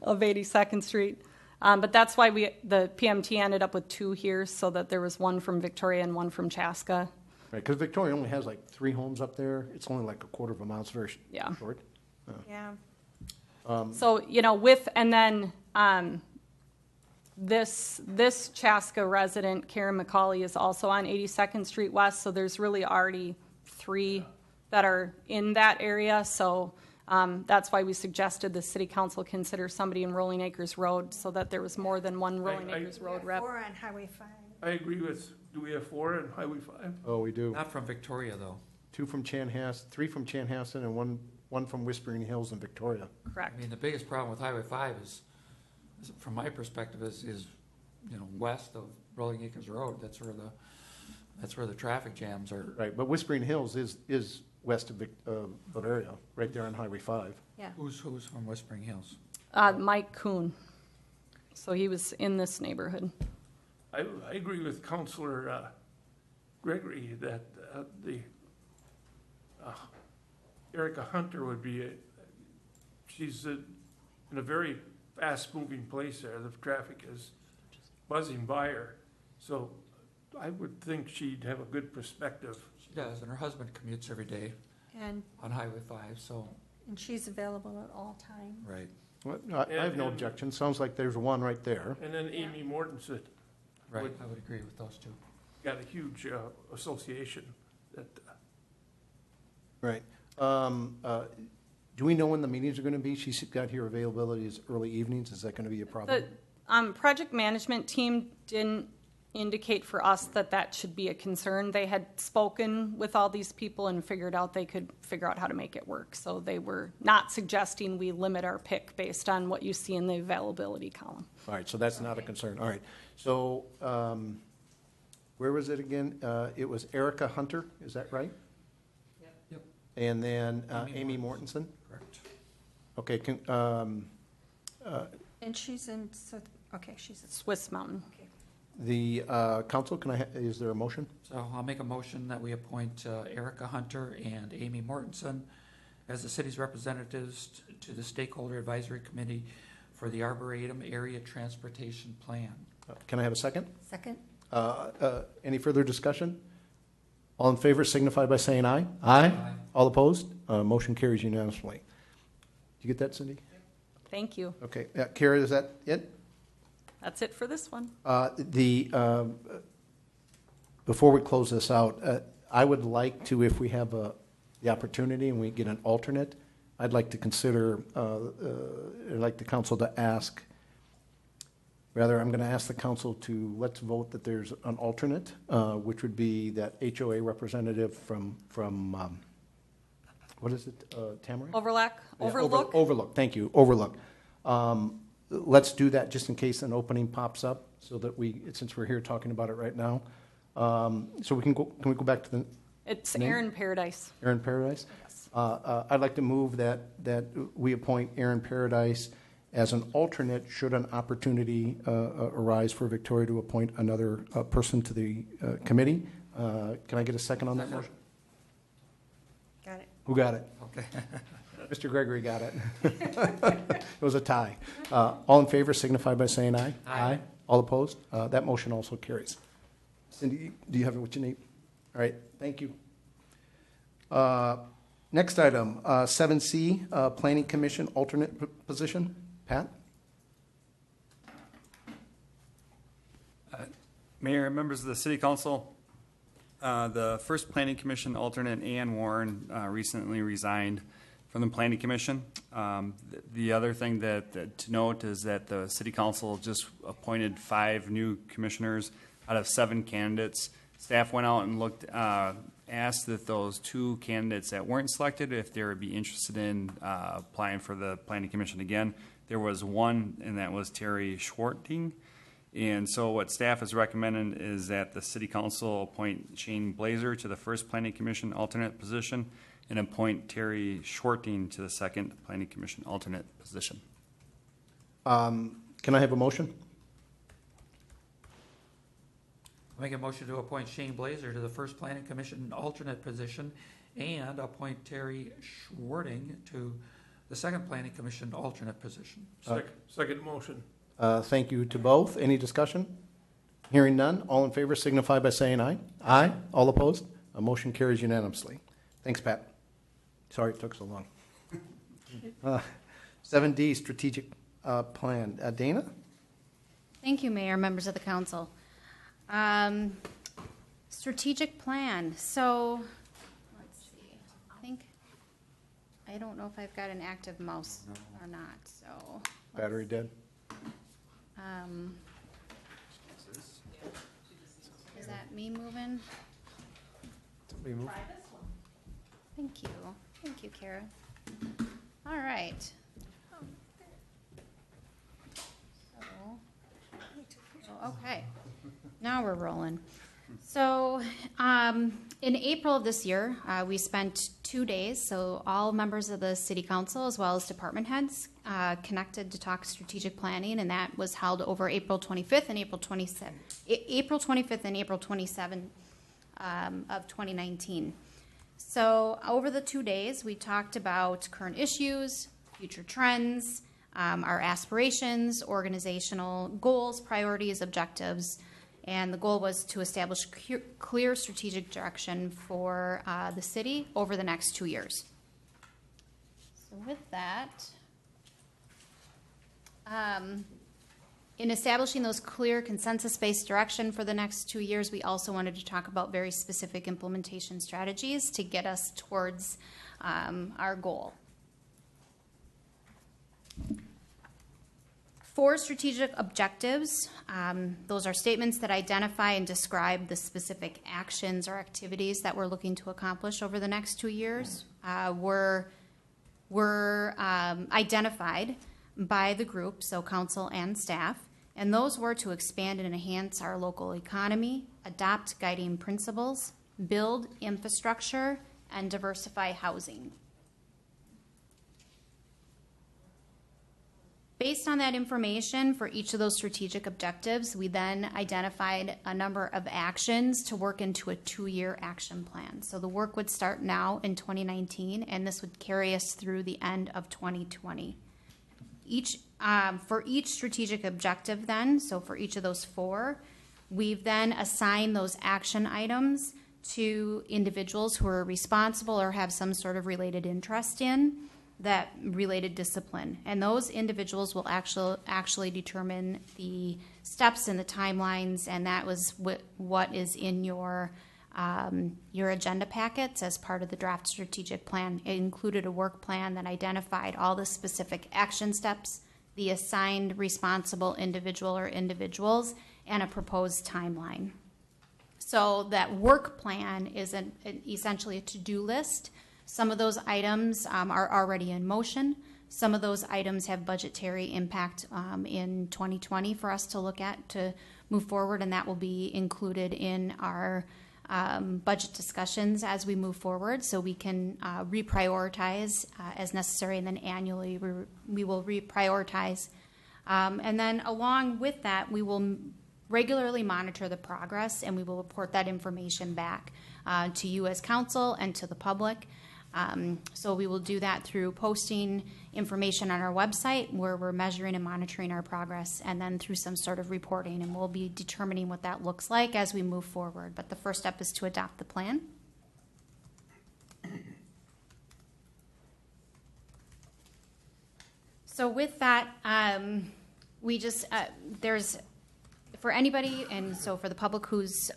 of 82nd Street. But that's why the PMT ended up with two here, so that there was one from Victoria and one from Chaska. Right, because Victoria only has like 3 homes up there. It's only like a quarter of a mile. It's very Yeah. short. yeah. So, this Chaska resident, Karen McCauley, is also on 82nd Street West, so there's really already 3 that are in that area. So That's why we suggested the city council consider somebody in Rolling Acres Road so that there was more than one Rolling Acres Road rep. Or on Highway 5. I agree with, do we have 4 on Highway 5? Oh, we do. Not from Victoria, though. 2 from Chanhassen, 3 from Chanhassen, and one from Whispering Hills in Victoria. I Correct. mean, the biggest problem with Highway 5 is from my perspective, is west of Rolling Acres Road. That's where the traffic jams are. Right, but Whispering Hills is west of Bavaria, right there on Highway 5. Yeah. Who's from Whispering Hills? Mike Kuhn. So he was in this neighborhood. I agree with Counselor Gregory that Erica Hunter would be, she's in a very fast-moving place there. The traffic is buzzing by her. So I would think she'd have a good perspective. She does, and her husband commutes every day And on Highway 5, so. she's available at all times. Right. Well, I have no objection. Sounds like there's one right there. And then Amy Mortensen Right, Would- I would agree with those two. got a huge association that, Right. Do we know when the meetings are going to be? She's got here availability as early evenings. Is that going to be a problem? The project management team didn't indicate for us that that should be a concern. They had spoken with all these people and figured out they could figure out how to make it work. So they were not suggesting we limit our pick based on what you see in the availability column. All right, so that's not a concern. All right. So where was it again? It was Erica Hunter, is that right? Yep. And then Amy Amy Mortensen? Correct. Okay, And she's in, she's in. Swiss Mountain. the council, is there a motion? So I'll make a motion that we appoint Erica Hunter and Amy Mortensen as the city's representatives to the Stakeholder Advisory Committee for the Arboretum Area Transportation Plan. Can I have a second? Second? Any further discussion? All in favor signify by saying aye. Aye. All opposed? Motion carries unanimously. Did you get that, Cindy? Thank you. Okay. Kara, is that it? That's it for this one. Before we close this out, I would like to, if we have the opportunity and we get an alternate, I'd like to consider, I'd like the council to ask, rather, I'm going to ask the council to, let's vote that there's an alternate, which would be that HOA representative from what is it, Tamarack? Overlook. Overlook, thank you, Overlook. Let's do that just in case an opening pops up, so that since we're here talking about it right now. So we can we go back to the It's name? Aaron Paradise. Aaron Paradise? Yes. I'd like to move that we appoint Aaron Paradise as an alternate should an opportunity arise for Victoria to appoint another person to the committee. Can I get a second on that motion? Got it. Who got it? Okay. Mr. Gregory got it. It was a tie. All in favor signify by saying aye. Aye. All opposed? That motion also carries. Cindy, do you have what you need? All right, thank you. Next item, 7C, Planning Commission alternate position. Pat? Mayor, members of the city council, the first planning commission alternate, Ann Warren, recently resigned from the planning commission. The other thing that to note is that the city council just appointed 5 new commissioners out of 7 candidates. Staff went out and looked, asked that those 2 candidates that weren't selected, if they would be interested in applying for the planning commission again. There was one, and that was Terry Schwarting. And so what staff is recommending is that the city council appoint Shane Blazer to the first planning commission alternate position and appoint Terry Schwarting to the second planning commission alternate position. Can I have a motion? I'll make a motion to appoint Shane Blazer to the first planning commission alternate position and appoint Terry Schwarting to the second planning commission alternate position. second motion. Thank you to both. Any discussion? Hearing none, all in favor signify by saying aye. Aye. All opposed? A motion carries unanimously. Thanks, Pat. Sorry it took so long. 7D, Strategic Plan. Dana? Thank you, Mayor, members of the council. Strategic plan. So, let's see. I don't know if I've got an active mouse or not, so. Battery dead? Is that me moving? Somebody move. Thank you. Thank you, Kara. All right. Okay, now we're rolling. So, in April of this year, we spent 2 days, so all members of the city council as well as department heads connected to talk strategic planning, and that was held over April 25th and April 27th, April 25th and April 27th of 2019. So over the 2 days, we talked about current issues, future trends, our aspirations, organizational goals, priorities, objectives, and the goal was to establish clear strategic direction for the city over the next 2 years. So with that, in establishing those clear consensus-based direction for the next 2 years, we also wanted to talk about very specific implementation strategies to get us towards our goal. 4 strategic objectives. Those are statements that identify and describe the specific actions or activities that we're looking to accomplish over the next 2 years. Were identified by the group, so council and staff, and those were to expand and enhance our local economy, adopt guiding principles, build infrastructure, and diversify housing. Based on that information for each of those strategic objectives, we then identified a number of actions to work into a 2-year action plan. So the work would start now in 2019, and this would carry us through the end of 2020. For each strategic objective then, so for each of those 4, we've then assigned those action items to individuals who are responsible or have some sort of related interest in that related discipline. And those individuals will actually determine the steps and the timelines, and that was what is in your agenda packets as part of the draft strategic plan. It included a work plan that identified all the specific action steps, the assigned responsible individual or individuals, and a proposed timeline. So that work plan is essentially a to-do list. Some of those items are already in motion. Some of those items have budgetary impact in 2020 for us to look at to move forward, and that will be included in our budget discussions as we move forward, so we can reprioritize as necessary, and then annually we will reprioritize. And then along with that, we will regularly monitor the progress, and we will report that information back to you as council and to the public. So we will do that through posting information on our website where we're measuring and monitoring our progress, and then through some sort of reporting, and we'll be determining what that looks like as we move forward. But the first step is to adopt the plan. So with that, we just, there's, for anybody, and so for the public who's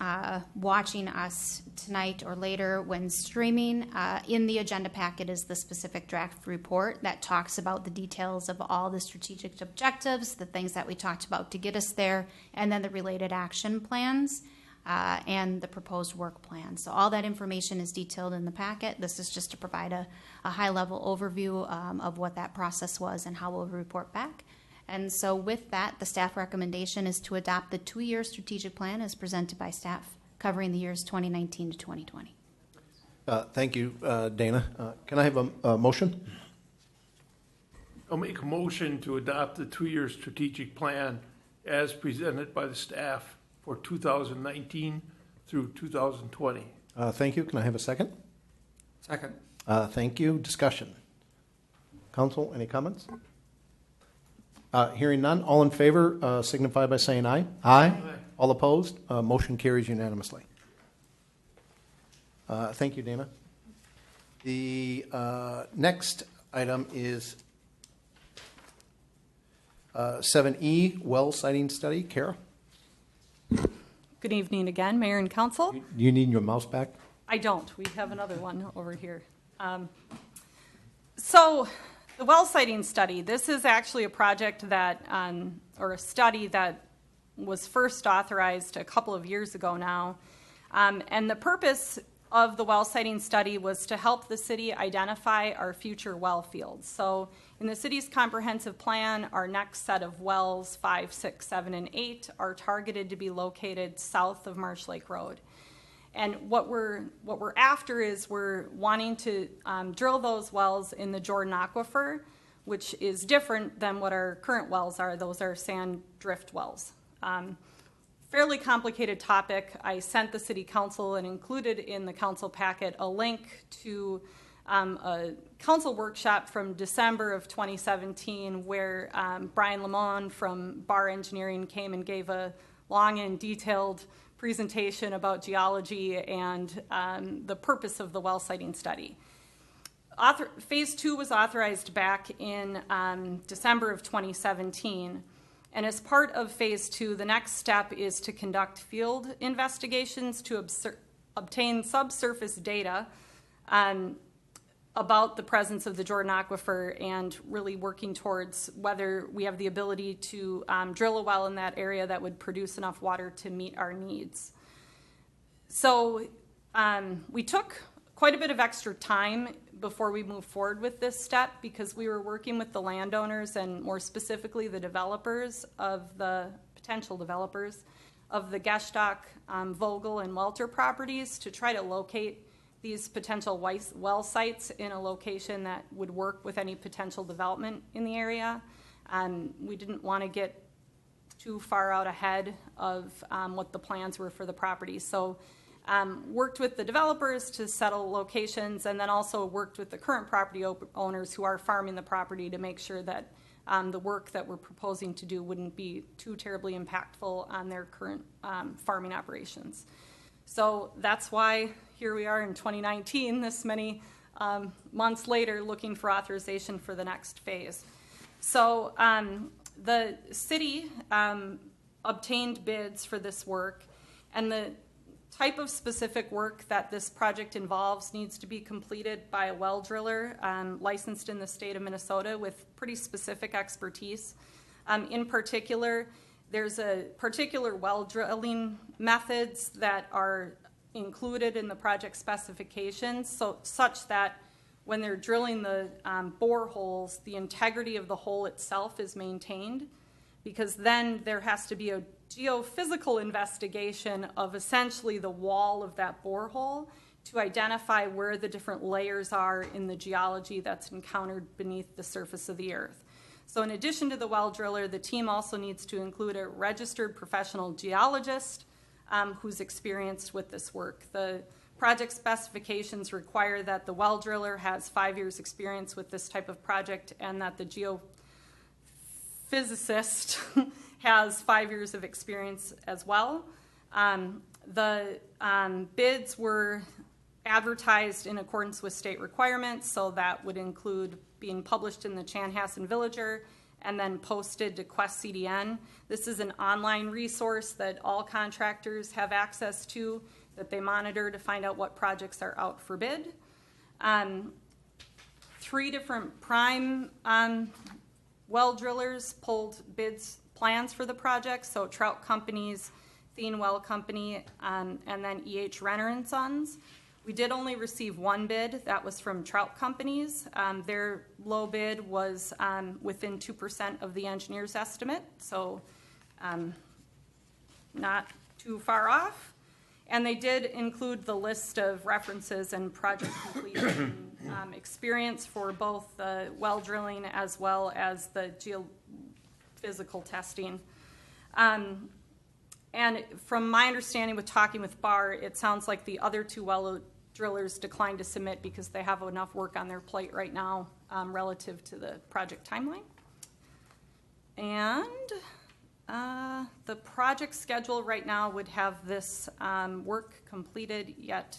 watching us tonight or later when streaming, in the agenda packet is the specific draft report that talks about the details of all the strategic objectives, the things that we talked about to get us there, and then the related action plans and the proposed work plan. So all that information is detailed in the packet. This is just to provide a high-level overview of what that process was and how we'll report back. And so with that, the staff recommendation is to adopt the 2-year strategic plan as presented by staff, covering the years 2019 to 2020. Thank you, Dana. Can I have a motion? I'll make a motion to adopt the 2-year strategic plan as presented by the staff for 2019 through 2020. Thank you. Can I have a second? Second. Thank you. Discussion. Council, any comments? Hearing none, all in favor signify by saying aye. Aye. All opposed? Motion carries unanimously. Thank you, Dana. The next item is 7E, well siting study. Kara? Good evening again, Mayor and Council. Do you need your mouse back? I don't. We have another one over here. So the well siting study, this is actually a project that, or a study that was first authorized a couple of years ago now. And the purpose of the well siting study was to help the city identify our future well fields. So in the city's comprehensive plan, our next set of wells, 5, 6, 7, and 8, are targeted to be located south of Marsh Lake Road. And what we're after is we're wanting to drill those wells in the Jordan Aquifer, which is different than what our current wells are. Those are sand drift wells. Fairly complicated topic. I sent the city council and included in the council packet a link to a council workshop from December of 2017 where Brian Lamont from Bar Engineering came and gave a long and detailed presentation about geology and the purpose of the well siting study. Phase 2 was authorized back in December of 2017. And as part of Phase 2, the next step is to conduct field investigations to obtain subsurface data about the presence of the Jordan Aquifer and really working towards whether we have the ability to drill a well in that area that would produce enough water to meet our needs. So we took quite a bit of extra time before we moved forward with this step because we were working with the landowners and more specifically the developers of the potential developers of the Geshtock, Vogel, and Welter properties to try to locate these potential well sites in a location that would work with any potential development in the area. We didn't want to get too far out ahead of what the plans were for the property. So worked with the developers to settle locations and then also worked with the current property owners who are farming the property to make sure that the work that we're proposing to do wouldn't be too terribly impactful on their current farming operations. So that's why here we are in 2019, this many months later, looking for authorization for the next phase. So the city obtained bids for this work, and the type of specific work that this project involves needs to be completed by a well driller licensed in the state of Minnesota with pretty specific expertise. In particular, there's a particular well drilling methods that are included in the project specifications, so such that when they're drilling the boreholes, the integrity of the hole itself is maintained, because then there has to be a geophysical investigation of essentially the wall of that borehole to identify where the different layers are in the geology that's encountered beneath the surface of the earth. So in addition to the well driller, the team also needs to include a registered professional geologist who's experienced with this work. The project specifications require that the well driller has 5 years experience with this type of project and that the geophysicist has 5 years of experience as well. The bids were advertised in accordance with state requirements, so that would include being published in the Chanhassen Villager and then posted to Quest CDN. This is an online resource that all contractors have access to that they monitor to find out what projects are out for bid. 3 different prime well drillers pulled plans for the project, so Trout Companies, Thien Well Company, and then E.H. Renner & Sons. We did only receive 1 bid. That was from Trout Companies. Their low bid was within 2% of the engineer's estimate, so not too far off. And they did include the list of references and project completion experience for both the well drilling as well as the geophysical testing. And from my understanding with talking with Bar, it sounds like the other 2 well drillers declined to submit because they have enough work on their plate right now relative to the project timeline. And the project schedule right now would have this work completed yet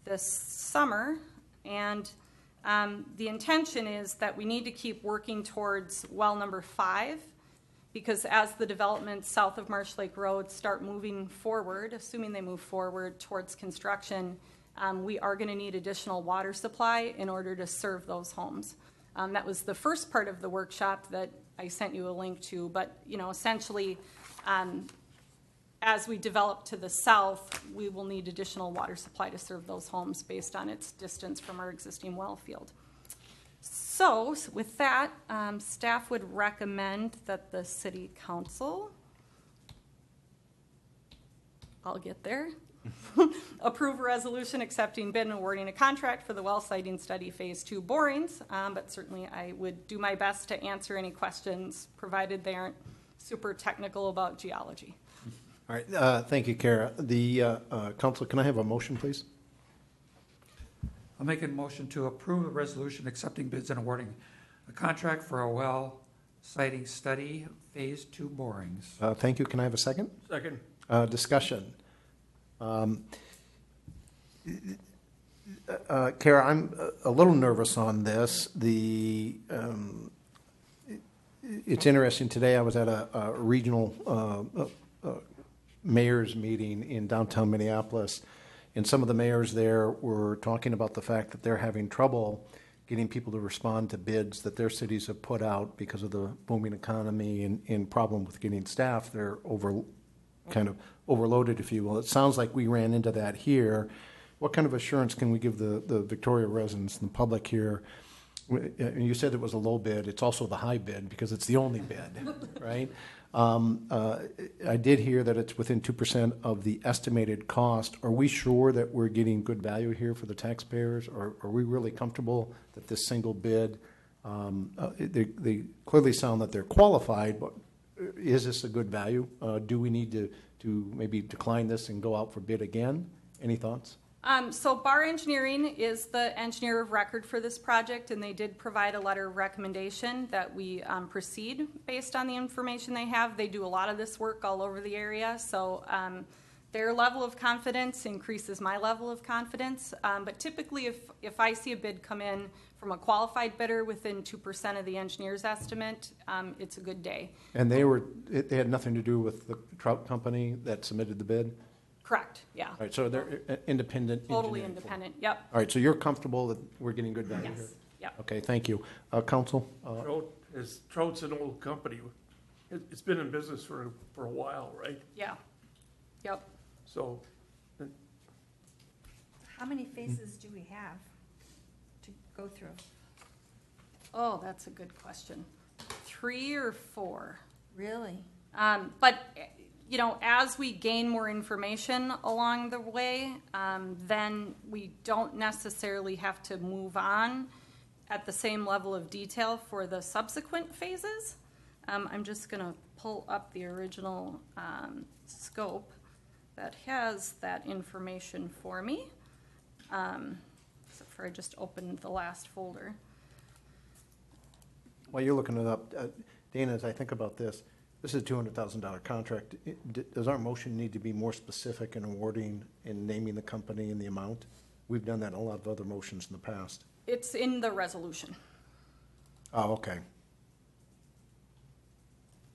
this summer. And the intention is that we need to keep working towards well number 5, because as the developments south of Marsh Lake Road start moving forward, assuming they move forward towards construction, we are going to need additional water supply in order to serve those homes. That was the first part of the workshop that I sent you a link to, but, essentially, as we develop to the south, we will need additional water supply to serve those homes based on its distance from our existing well field. So with that, staff would recommend that the city council, I'll get there, approve a resolution accepting bid and awarding a contract for the well siting study phase 2 borings, but certainly I would do my best to answer any questions, provided they aren't super technical about geology. All right, thank you, Kara. The council, can I have a motion, please? I'll make a motion to approve a resolution accepting bids and awarding a contract for a well siting study, phase 2 borings. Thank you. Can I have a second? Second. Discussion. Kara, I'm a little nervous on this. It's interesting. Today I was at a regional mayor's meeting in downtown Minneapolis, and some of the mayors there were talking about the fact that they're having trouble getting people to respond to bids that their cities have put out because of the booming economy and problem with getting staff. They're kind of overloaded, if you will. It sounds like we ran into that here. What kind of assurance can we give the Victoria residents and the public here? You said it was a low bid. It's also the high bid because it's the only bid, right? I did hear that it's within 2% of the estimated cost. Are we sure that we're getting good value here for the taxpayers? Or are we really comfortable that this single bid, they clearly sound that they're qualified, but is this a good value? Do we need to maybe decline this and go out for bid again? Any thoughts? So Bar Engineering is the engineer of record for this project, and they did provide a letter of recommendation that we proceed based on the information they have. They do a lot of this work all over the area, so their level of confidence increases my level of confidence. But typically, if I see a bid come in from a qualified bidder within 2% of the engineer's estimate, it's a good day. And they had nothing to do with the trout company that submitted the bid? Correct, yeah. All right, so they're independent. Totally engineering independent, yep. All right, so you're comfortable that we're getting good value here? Yes, yep. Okay, thank you. Council? Trout's an old company. It's been in business for a while, right? Yeah, yep. So, How many phases do we have to go through? Oh, that's a good question. 3 or 4? Really? But, as we gain more information along the way, then we don't necessarily have to move on at the same level of detail for the subsequent phases. I'm just going to pull up the original scope that has that information for me. Except for I just opened the last folder. While you're looking it up, Dana, as I think about this is a $200,000 contract. Does our motion need to be more specific in awarding and naming the company and the amount? We've done that in a lot of other motions in the past. It's in the resolution. Oh, okay.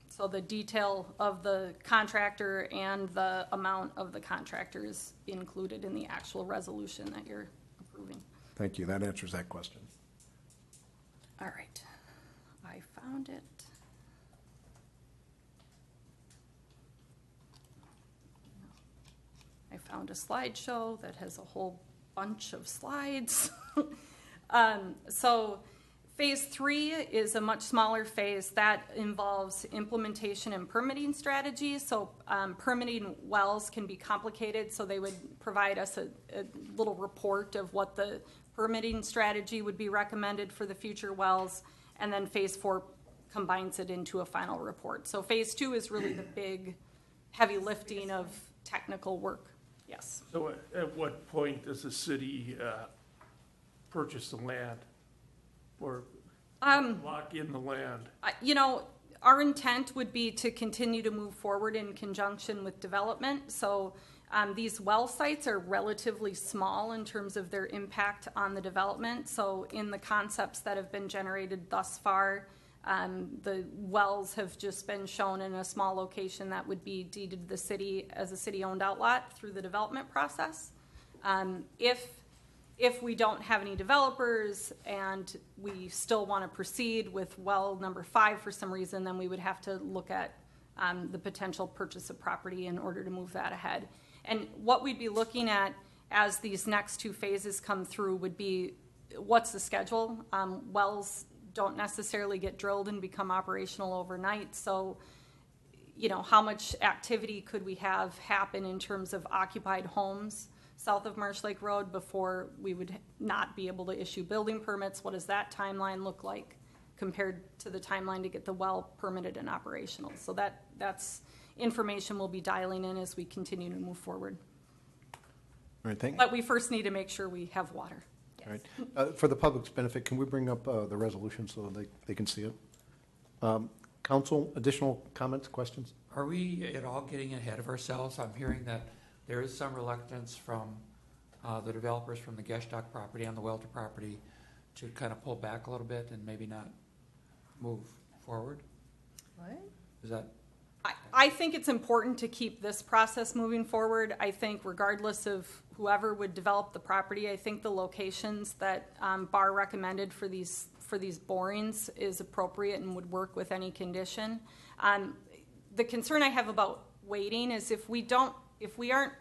So the detail of the contractor and the amount of the contractor is included in the actual resolution that you're approving. Thank you. That answers that question. All right. I found it. I found a slideshow that has a whole bunch of slides. So phase 3 is a much smaller phase that involves implementation and permitting strategies. So permitting wells can be complicated, so they would provide us a little report of what the permitting strategy would be recommended for the future wells, and then phase 4 combines it into a final report. So phase 2 is really the big heavy lifting of technical work. Yes. so at what point does the city purchase the land or lock in the land? Our intent would be to continue to move forward in conjunction with development. So these well sites are relatively small in terms of their impact on the development. So in the concepts that have been generated thus far, the wells have just been shown in a small location that would be deeded to the city as a city-owned outlot through the development process. if we don't have any developers and we still want to proceed with well number 5 for some reason, then we would have to look at the potential purchase of property in order to move that ahead. And what we'd be looking at as these next 2 phases come through would be, what's the schedule? Wells don't necessarily get drilled and become operational overnight, so how much activity could we have happen in terms of occupied homes south of Marsh Lake Road before we would not be able to issue building permits? What does that timeline look like compared to the timeline to get the well permitted and operational? So that's information we'll be dialing in as we continue to move forward. All right, thank you. But we first need to make sure we have water. All right. For the public's benefit, can we bring up the resolution so they can see it? Council, additional comments, questions? Are we at all getting ahead of ourselves? I'm hearing that there is some reluctance from the developers from the Geshdock property and the Welter property to kind of pull back a little bit and maybe not move forward. What? Is that? I think it's important to keep this process moving forward. I think regardless of whoever would develop the property, I think the locations that Bar recommended for these borings is appropriate and would work with any condition. The concern I have about waiting is if we aren't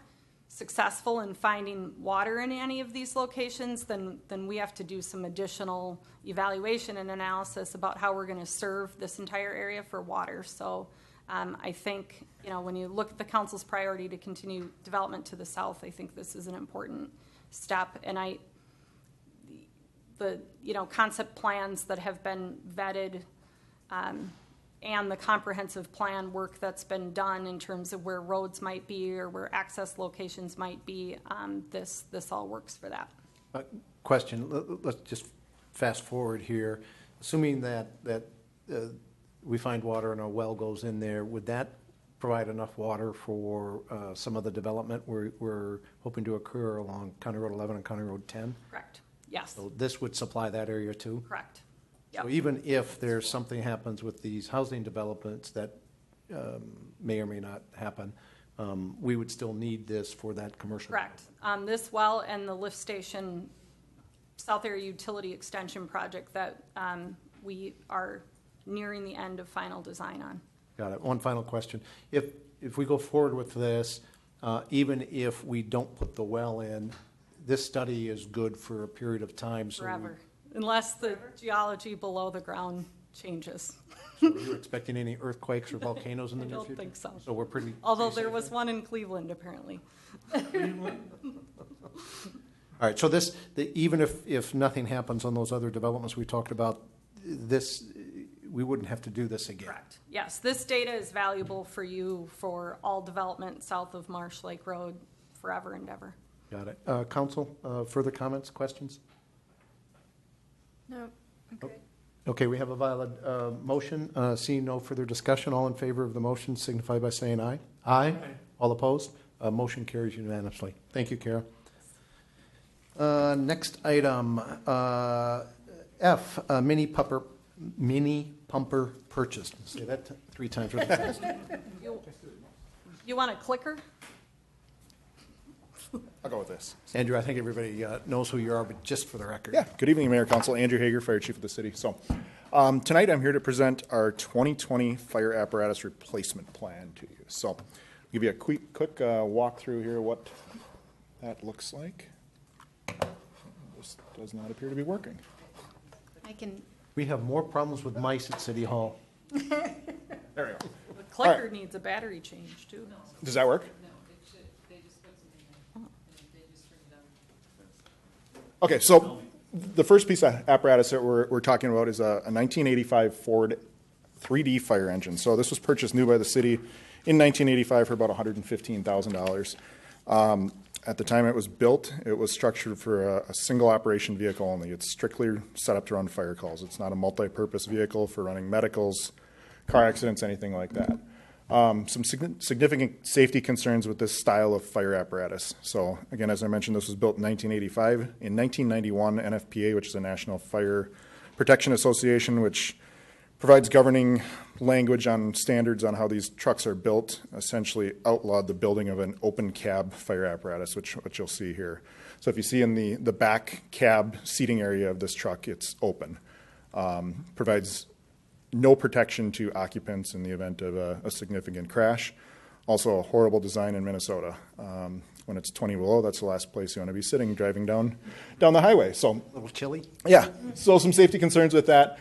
successful in finding water in any of these locations, then we have to do some additional evaluation and analysis about how we're going to serve this entire area for water. So I think, when you look at the council's priority to continue development to the south, I think this is an important step. And the concept plans that have been vetted and the comprehensive plan work that's been done in terms of where roads might be or where access locations might be, this all works for that. Question, let's just fast forward here. Assuming that we find water and a well goes in there, would that provide enough water for some of the development we're hoping to occur along County Road 11 and County Road 10? Correct. Yes. So this would supply that area too? Correct. Yep. So even if there's something happens with these housing developments that may or may not happen, we would still need this for that commercial? Correct. This well and the lift station South Area Utility Extension project that we are nearing the end of final design on. Got it. One final question. If we go forward with this, even if we don't put the well in, this study is good for a period of time. So Forever. Unless the geology below the ground changes. So are you expecting any earthquakes or volcanoes in the I near don't future? think so. So we're pretty. Although there was one in Cleveland, apparently. All right. So even if nothing happens on those other developments we talked about, we wouldn't have to do this again. Correct. Yes, this data is valuable for you for all development south of Marsh Lake Road forever and ever. Got it. Council, further comments, questions? No, okay. Okay, we have a valid motion. Seeing no further discussion, all in favor of the motion signify by saying aye. Aye. All opposed? Motion carries unanimously. Thank you, Kara. Next item, F, mini pumper purchase. Say that 3 times really fast. You want a clicker? I'll go with this. Andrew, I think everybody knows who you are, but just for the record. Yeah. Good evening, Mayor, Council. Andrew Hager, Fire Chief of the City. So tonight I'm here to present our 2020 fire apparatus replacement plan to you. So I'll give you a quick walkthrough here what that looks like. This does not appear to be working. We have more problems with mice at City Hall. There we go. The clicker right. needs a battery change, too. Does that work? No, they just put something in, and they just turned it on. Okay, so the first piece of apparatus that we're talking about is a 1985 Ford 3D fire engine. So this was purchased new by the city in 1985 for about $115,000. At the time it was built, it was structured for a single operation vehicle only. It's strictly set up to run fire calls. It's not a multi-purpose vehicle for running medicals, car accidents, anything like that. Some significant safety concerns with this style of fire apparatus. So again, as I mentioned, this was built in 1985. In 1991, NFPA, which is the National Fire Protection Association, which provides governing language on standards on how these trucks are built, essentially outlawed the building of an open cab fire apparatus, which you'll see here. So if you see in the back cab seating area of this truck, it's open. Provides no protection to occupants in the event of a significant crash. Also a horrible design in Minnesota. When it's 20 below, that's the last place you want to be sitting driving down the highway. So A little chilly? yeah, so some safety concerns with that.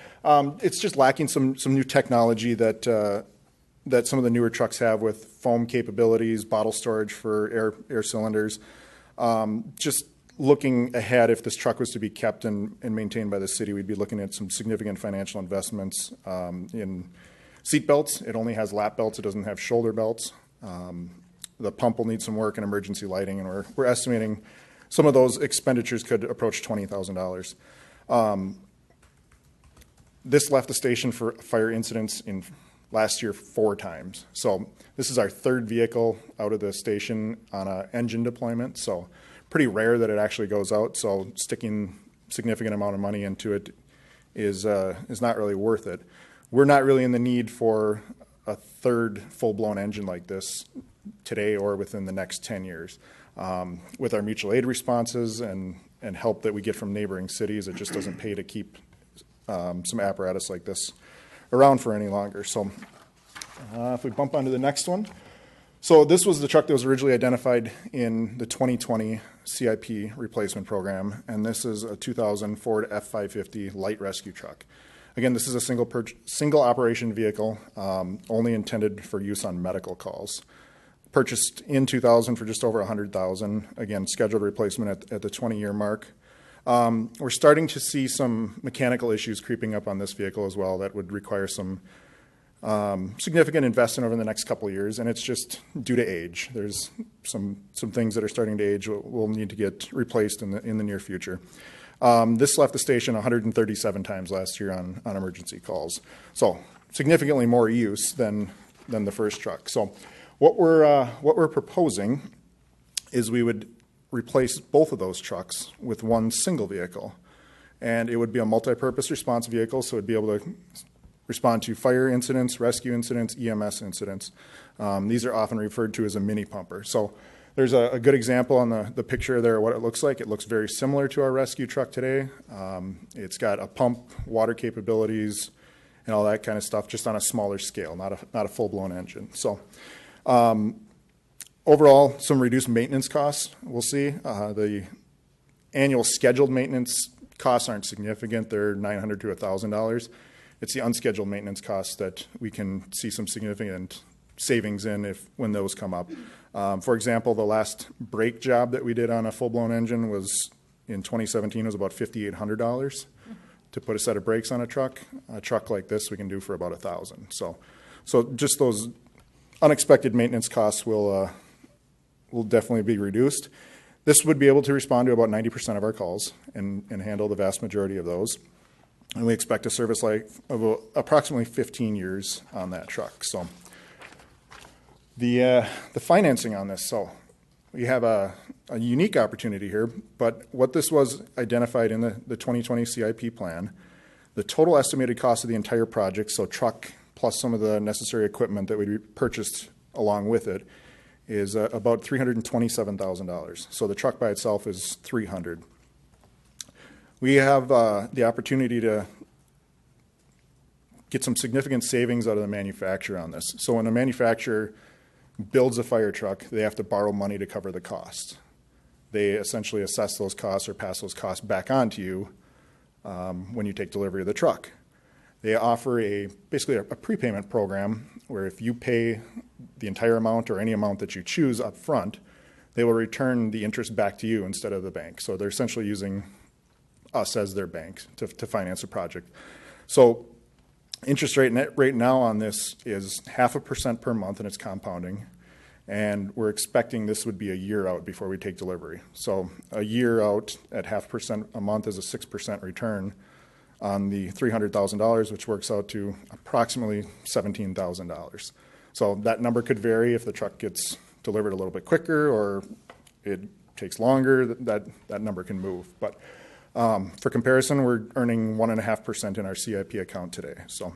It's just lacking some new technology that some of the newer trucks have with foam capabilities, bottle storage for air cylinders. Just looking ahead, if this truck was to be kept and maintained by the city, we'd be looking at some significant financial investments in seat belts. It only has lap belts. It doesn't have shoulder belts. The pump will need some work and emergency lighting, and we're estimating some of those expenditures could approach $20,000. This left the station for fire incidents in last year 4 times. So this is our 3rd vehicle out of the station on an engine deployment. So pretty rare that it actually goes out. So sticking significant amount of money into it is not really worth it. We're not really in the need for a 3rd full-blown engine like this today or within the next 10 years. With our mutual aid responses and help that we get from neighboring cities, it just doesn't pay to keep some apparatus like this around for any longer. So if we bump onto the next one. So this was the truck that was originally identified in the 2020 CIP replacement program, and this is a 2000 Ford F-550 light rescue truck. Again, this is a single operation vehicle, only intended for use on medical calls. Purchased in 2000 for just over $100,000. Again, scheduled replacement at the 20-year mark. We're starting to see some mechanical issues creeping up on this vehicle as well that would require some significant investment over the next couple of years, and it's just due to age. There's some things that are starting to age will need to get replaced in the near future. This left the station 137 times last year on emergency calls, so significantly more use than the first truck. So what we're proposing is we would replace both of those trucks with one single vehicle, and it would be a multi-purpose response vehicle, so it'd be able to respond to fire incidents, rescue incidents, EMS incidents. These are often referred to as a mini pumper. So there's a good example on the picture there of what it looks like. It looks very similar to our rescue truck today. It's got a pump, water capabilities, and all that kind of stuff, just on a smaller scale, not a full-blown engine. So overall, some reduced maintenance costs we'll see. The annual scheduled maintenance costs aren't significant. They're $900 to $1,000. It's the unscheduled maintenance costs that we can see some significant savings in when those come up. For example, the last brake job that we did on a full-blown engine was in 2017 was about $5,800 to put a set of brakes on a truck. A truck like this we can do for about $1,000. So just those unexpected maintenance costs will definitely be reduced. This would be able to respond to about 90% of our calls and handle the vast majority of those. And we expect a service life of approximately 15 years on that truck. So the financing on this, so we have a unique opportunity here, but what this was identified in the 2020 CIP plan, the total estimated cost of the entire project, so truck plus some of the necessary equipment that would be purchased along with it, is about $327,000. So the truck by itself is $300,000. We have the opportunity to get some significant savings out of the manufacturer on this. So when a manufacturer builds a fire truck, they have to borrow money to cover the cost. They essentially assess those costs or pass those costs back on to you when you take delivery of the truck. They offer basically a prepayment program where if you pay the entire amount or any amount that you choose up front, they will return the interest back to you instead of the bank. So they're essentially using us as their bank to finance a project. So interest rate right now on this is 0.5% per month, and it's compounding. And we're expecting this would be a year out before we take delivery. So a year out at 0.5% a month is a 6% return on the $300,000, which works out to approximately $17,000. So that number could vary if the truck gets delivered a little bit quicker or it takes longer. That number can move. But for comparison, we're earning 1.5% in our CIP account today. So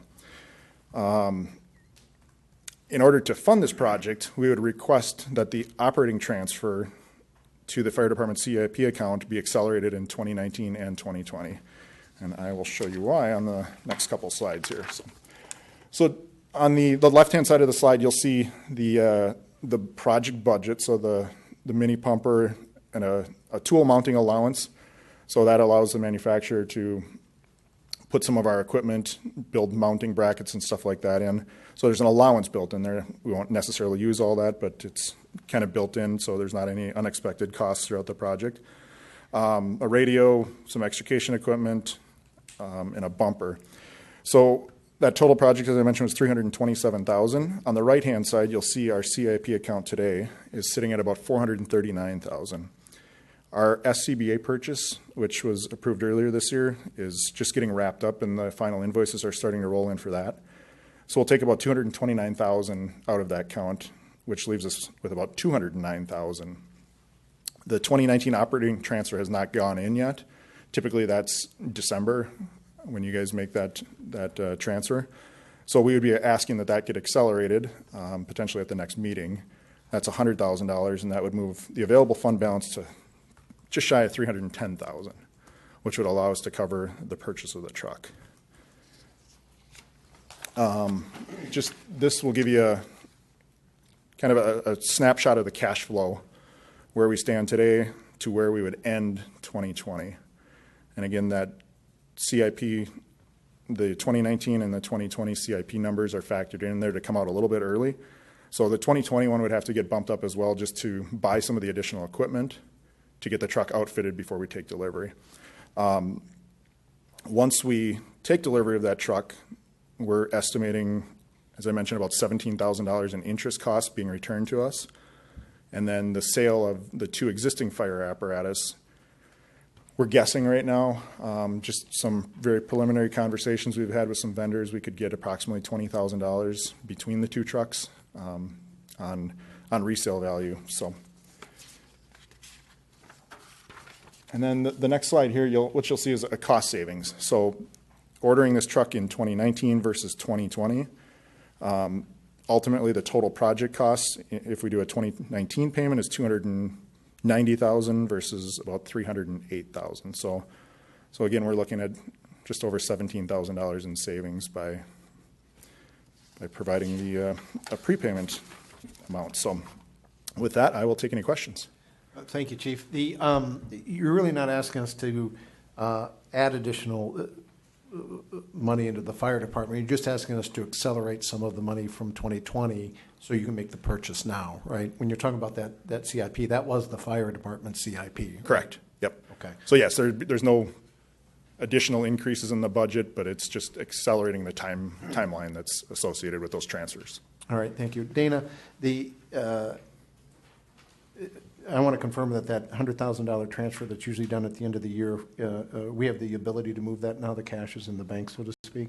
in order to fund this project, we would request that the operating transfer to the fire department CIP account be accelerated in 2019 and 2020. And I will show you why on the next couple slides here. So on the left-hand side of the slide, you'll see the project budget, so the mini pumper and a tool mounting allowance. So that allows the manufacturer to put some of our equipment, build mounting brackets and stuff like that in. So there's an allowance built in there. We won't necessarily use all that, but it's kind of built in, so there's not any unexpected costs throughout the project. A radio, some extrication equipment, and a bumper. So that total project, as I mentioned, was $327,000. On the right-hand side, you'll see our CIP account today is sitting at about $439,000. Our SCBA purchase, which was approved earlier this year, is just getting wrapped up, and the final invoices are starting to roll in for that. So we'll take about $229,000 out of that count, which leaves us with about $209,000. The 2019 operating transfer has not gone in yet. Typically, that's December when you guys make that transfer. So we would be asking that get accelerated, potentially at the next meeting. That's $100,000, and that would move the available fund balance to just shy of $310,000, which would allow us to cover the purchase of the truck. Just this will give you a kind of a snapshot of the cash flow, where we stand today to where we would end 2020. And again, that CIP, the 2019 and the 2020 CIP numbers are factored in there to come out a little bit early. So the 2021 would have to get bumped up as well, just to buy some of the additional equipment to get the truck outfitted before we take delivery. Once we take delivery of that truck, we're estimating, as I mentioned, about $17,000 in interest costs being returned to us. And then the sale of the 2 existing fire apparatus, we're guessing right now, just some very preliminary conversations we've had with some vendors, we could get approximately $20,000 between the 2 trucks on resale value. So. And then the next slide here, what you'll see is a cost savings. So ordering this truck in 2019 versus 2020, ultimately the total project cost, if we do a 2019 payment, is $290,000 versus about $308,000. So again, we're looking at just over $17,000 in savings by providing the a prepayment amount. So with that, I will take any questions. Thank you, Chief. You're really not asking us to add additional money into the fire department. You're just asking us to accelerate some of the money from 2020 so you can make the purchase now, right? When you're talking about that CIP, that was the fire department CIP. Right? Correct. Yep. Okay. So yes, there's no additional increases in the budget, but it's just accelerating the timeline that's associated with those transfers. All right. Thank you. Dana, I want to confirm that $100,000 transfer that's usually done at the end of the year, we have the ability to move that now the cash is in the bank, so to speak?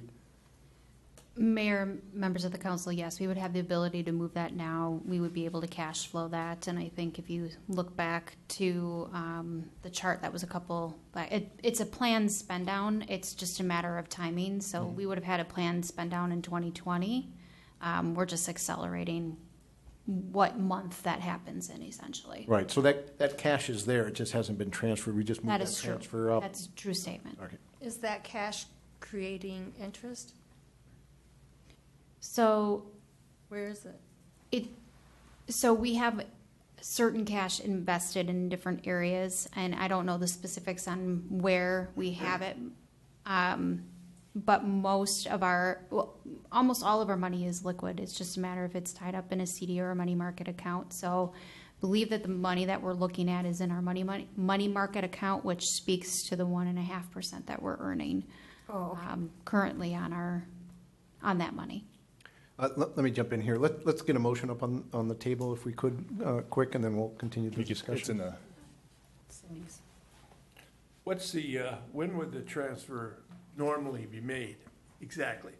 Mayor, members of the council, yes, we would have the ability to move that now. We would be able to cash flow that. And I think if you look back to the chart, that was it's a planned spend down. It's just a matter of timing. So we would have had a planned spend down in 2020. We're just accelerating what month that happens in, essentially. Right, so that cash is there, it just hasn't been transferred, we just moved That is true. transfer up. That's a true statement. Okay. Is that cash creating interest? So Where is it? So we have certain cash invested in different areas, and I don't know the specifics on where we have it. But almost all of our money is liquid. It's just a matter if it's tied up in a CD or a money market account. So I believe that the money that we're looking at is in our money market account, which speaks to the 1.5% that we're earning currently on that money. Let me jump in here. Let's get a motion up on the table if we could, quick, and then we'll continue the discussion. It's in the. What's when would the transfer normally be made exactly?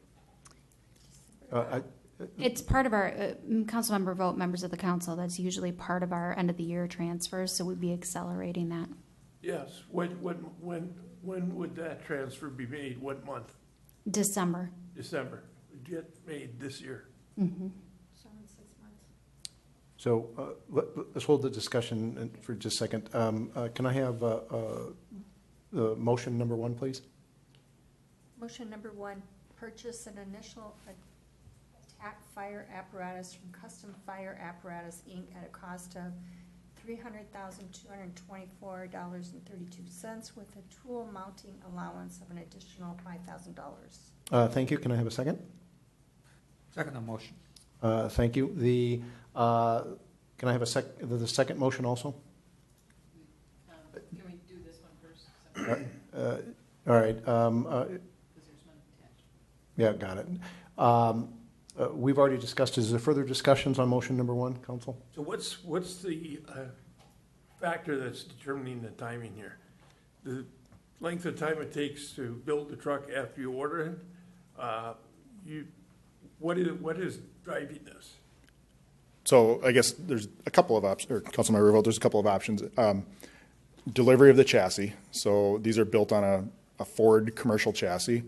It's part of our council member vote, members of the council. That's usually part of our end of the year transfers, so we'd be accelerating that. Yes. When would that transfer be made? What month? December. December. Would get made this year. Mm-hmm. So let's hold the discussion for just a second. Can I have the motion number 1, please? Motion number 1, purchase an initial attack fire apparatus from Custom Fire Apparatus, Inc. at a cost of $300,224.32 with a tool mounting allowance of an additional $5,000. Thank you. Can I have a second? Second the motion. Thank you. Can I have the second motion also? Can we do this one first? All right. Because there's one attached. Yeah, got it. We've already discussed. Is there further discussions on motion number 1, council? So what's the factor that's determining the timing here? The length of time it takes to build the truck after you order it? What is driving this? So I guess there's a couple of options, or Councilmember Revolt, there's a couple of options. Delivery of the chassis. So these are built on a Ford commercial chassis.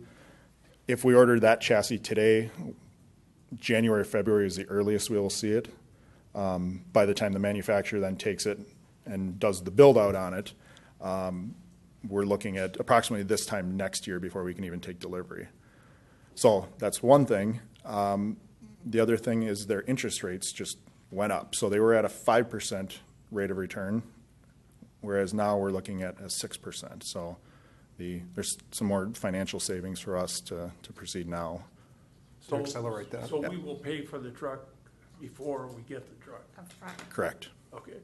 If we order that chassis today, January, February is the earliest we will see it. By the time the manufacturer then takes it and does the build out on it, we're looking at approximately this time next year before we can even take delivery. So that's one thing. The other thing is their interest rates just went up. So they were at a 5% rate of return, whereas now we're looking at a 6%. So there's some more financial savings for us to proceed now. To accelerate that. So we will pay for the truck before we get the truck? Upfront. Correct. Okay.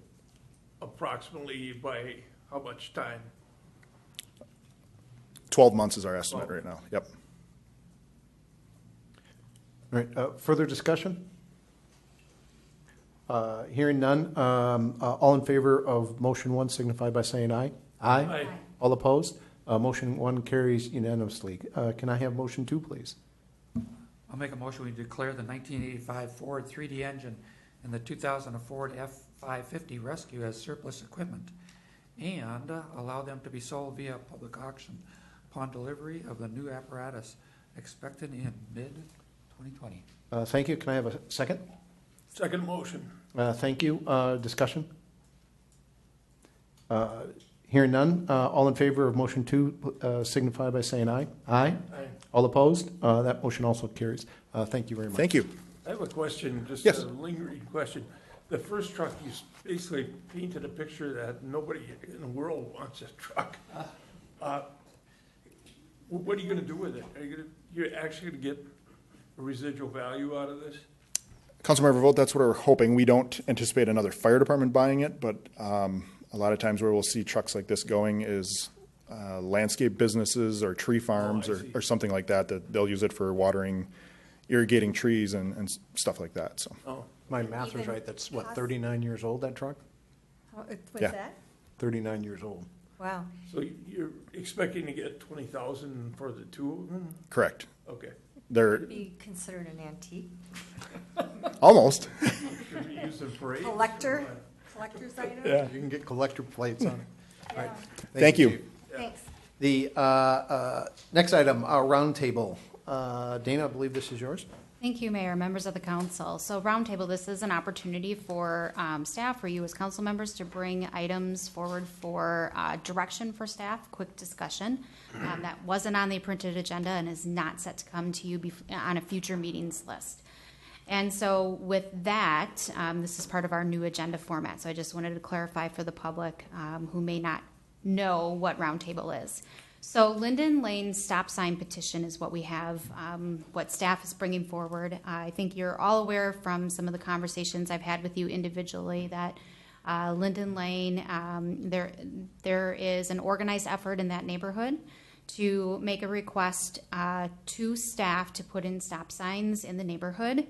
Approximately by how much time? 12 months is our estimate right now. Yep. All right. Further discussion? Hearing none. All in favor of motion 1 signify by saying aye. Aye. Aye. All opposed? Motion 1 carries unanimously. Can I have motion 2, please? I'll make a motion, we declare the 1985 Ford 3D engine and the 2000 Ford F-550 Rescue as surplus equipment, and allow them to be sold via public auction upon delivery of the new apparatus expected in mid-2020. Thank you. Can I have a second? Second motion. Thank you. Discussion? Hearing none. All in favor of motion 2 signify by saying aye. Aye. Aye. All opposed? That motion also carries. Thank you very much. Thank you. I have a question, just Yes. a lingering question. The first truck, you basically painted a picture that nobody in the world wants a truck. What are you gonna do with it? You're actually gonna get a residual value out of this? Councilmember Revolt, that's what we're hoping. We don't anticipate another fire department buying it, but a lot of times where we'll see trucks like this going is landscape businesses or tree farms I see. or something like that, that they'll use it for watering, irrigating trees and stuff like that, so. Oh, My math was right. That's what, 39 years old, that truck? What's Yeah. that? 39 years old. Wow. so you're expecting to get 20,000 for the two of them? Correct. Okay. They're Be considered an antique. almost. Should we use them for eight? Collector's item? Yeah. You can get collector plates on it. All right. Thank you. Chief. Thanks. The next item, our roundtable. Dana, I believe this is yours. Thank you, Mayor, members of the council. So roundtable, this is an opportunity for staff, for you as council members, to bring items forward for direction for staff, quick discussion. That wasn't on the printed agenda and is not set to come to you on a future meetings list. And so with that, this is part of our new agenda format. So I just wanted to clarify for the public who may not know what roundtable is. So Linden Lane stop sign petition is what we have, what staff is bringing forward. I think you're all aware from some of the conversations I've had with you individually that Linden Lane, there is an organized effort in that neighborhood to make a request to staff to put in stop signs in the neighborhood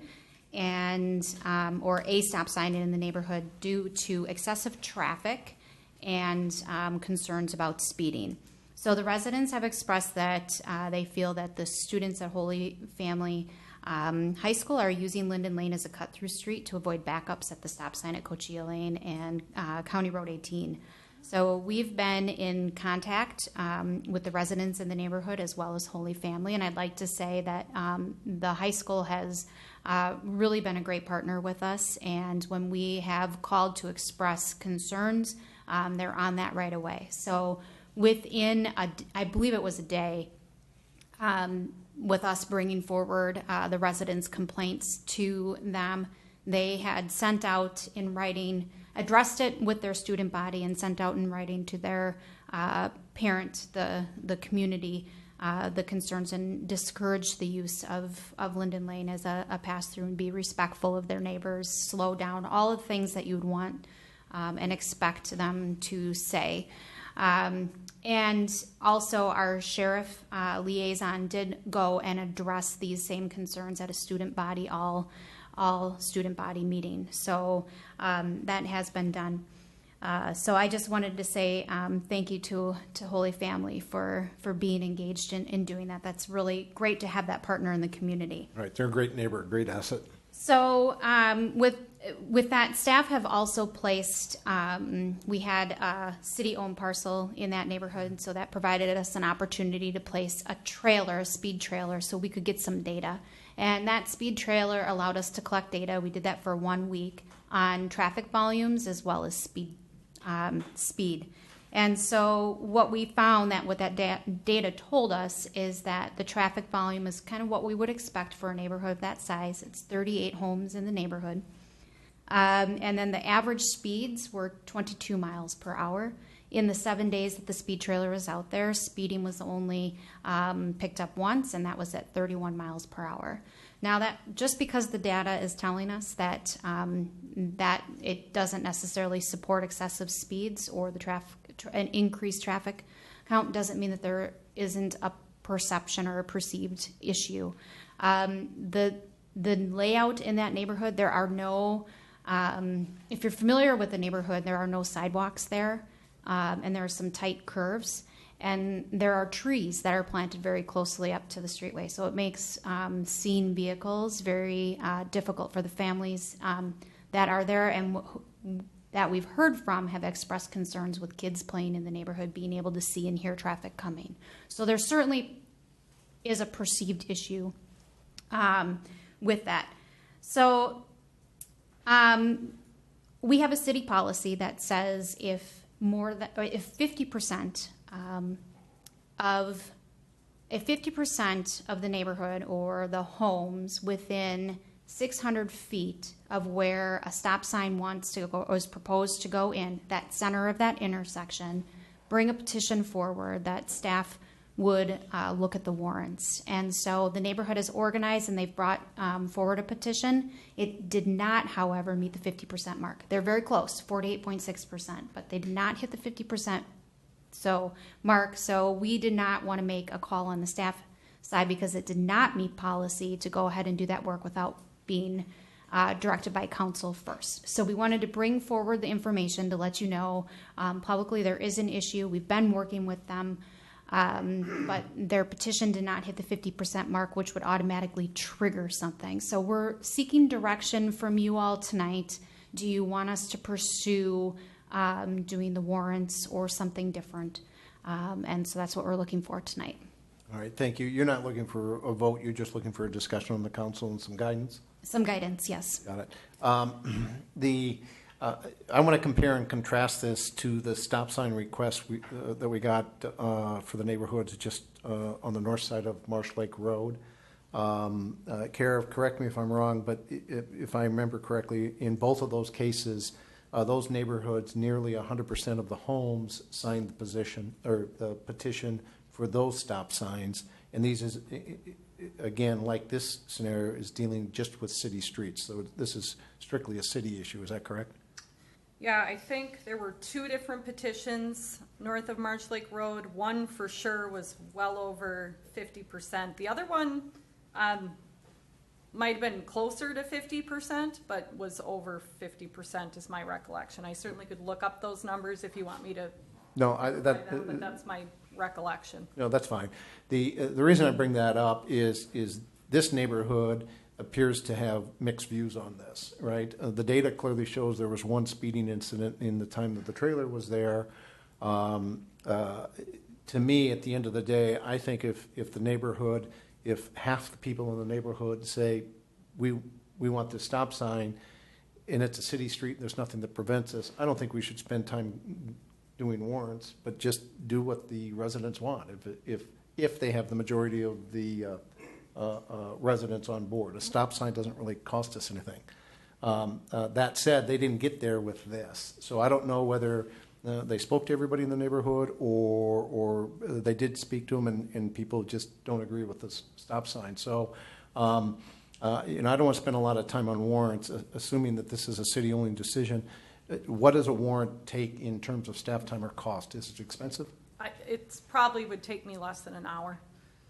and or a stop sign in the neighborhood due to excessive traffic and concerns about speeding. So the residents have expressed that they feel that the students at Holy Family High School are using Linden Lane as a cut-through street to avoid backups at the stop sign at Cochia Lane and County Road 18. So we've been in contact with the residents in the neighborhood as well as Holy Family, and I'd like to say that the high school has really been a great partner with us, and when we have called to express concerns, they're on that right away. So within, I believe it was a day, with us bringing forward the residents' complaints to them, they had sent out in writing, addressed it with their student body and sent out in writing to their parent, the community, the concerns, and discouraged the use of Linden Lane as a pass-through, and be respectful of their neighbors, slow down, all of the things that you would want and expect them to say. And also our sheriff liaison did go and address these same concerns at a student body, all student body meeting. So that has been done. So I just wanted to say thank you to Holy Family for being engaged in doing that. That's really great to have that partner in the community. Right, they're a great neighbor, a great asset. So with that, staff have also placed, we had a city-owned parcel in that neighborhood, so that provided us an opportunity to place a trailer, a speed trailer, so we could get some data. And that speed trailer allowed us to collect data. We did that for 1 week on traffic volumes as well as speed. And so what we found, that what that data told us, is that the traffic volume is kind of what we would expect for a neighborhood of that size. It's 38 homes in the neighborhood. And then the average speeds were 22 miles per hour. In the 7 days that the speed trailer was out there, speeding was only picked up once, and that was at 31 miles per hour. Now, that just because the data is telling us that that it doesn't necessarily support excessive speeds or an increased traffic count, doesn't mean that there isn't a perception or a perceived issue. The layout in that neighborhood, there are no, if you're familiar with the neighborhood, there are no sidewalks there, and there are some tight curves. And there are trees that are planted very closely up to the streetway. So it makes seeing vehicles very difficult for the families that are there, and that we've heard from have expressed concerns with kids playing in the neighborhood, being able to see and hear traffic coming. So there certainly is a perceived issue with that. So we have a city policy that says if 50% of the neighborhood or the homes within 600 feet of where a stop sign wants to go or is proposed to go in, that center of that intersection, bring a petition forward that staff would look at the warrants. And so the neighborhood is organized, and they've brought forward a petition. It did not, however, meet the 50% mark. They're very close, 48.6%, but they did not hit the 50% mark. So we did not want to make a call on the staff side, because it did not meet policy to go ahead and do that work without being directed by council first. So we wanted to bring forward the information to let you know publicly there is an issue. We've been working with them, but their petition did not hit the 50% mark, which would automatically trigger something. So we're seeking direction from you all tonight. Do you want us to pursue doing the warrants or something different? And so that's what we're looking for tonight. All right, thank you. You're not looking for a vote, you're just looking for a discussion on the council and some guidance? Some guidance, yes. Got it. I want to compare and contrast this to the stop sign request that we got for the neighborhoods just on the north side of Marsh Lake Road. Kara, correct me if I'm wrong, but if I remember correctly, in both of those cases, those neighborhoods, nearly 100% of the homes signed the petition for those stop signs. And these is, again, like this scenario, is dealing just with city streets. So this is strictly a city issue. Is that correct? Yeah, I think there were 2 different petitions north of Marsh Lake Road. One for sure was well over 50%. The other one might have been closer to 50%, but was over 50% is my recollection. I certainly could look up those numbers if you want me to. No, but that's my recollection. No, that's fine. The reason I bring that up is this neighborhood appears to have mixed views on this, right? The data clearly shows there was one speeding incident in the time that the trailer was there. To me, at the end of the day, I think if the neighborhood, if half the people in the neighborhood say, we want this stop sign, and it's a city street, and there's nothing that prevents us, I don't think we should spend time doing warrants, but just do what the residents want, if they have the majority of the residents on board. A stop sign doesn't really cost us anything. That said, they didn't get there with this, so I don't know whether they spoke to everybody in the neighborhood or they did speak to them and people just don't agree with this stop sign. So, I don't want to spend a lot of time on warrants, assuming that this is a city-only decision. What does a warrant take in terms of staff time or cost? Is it expensive? It's probably would take me less than an hour.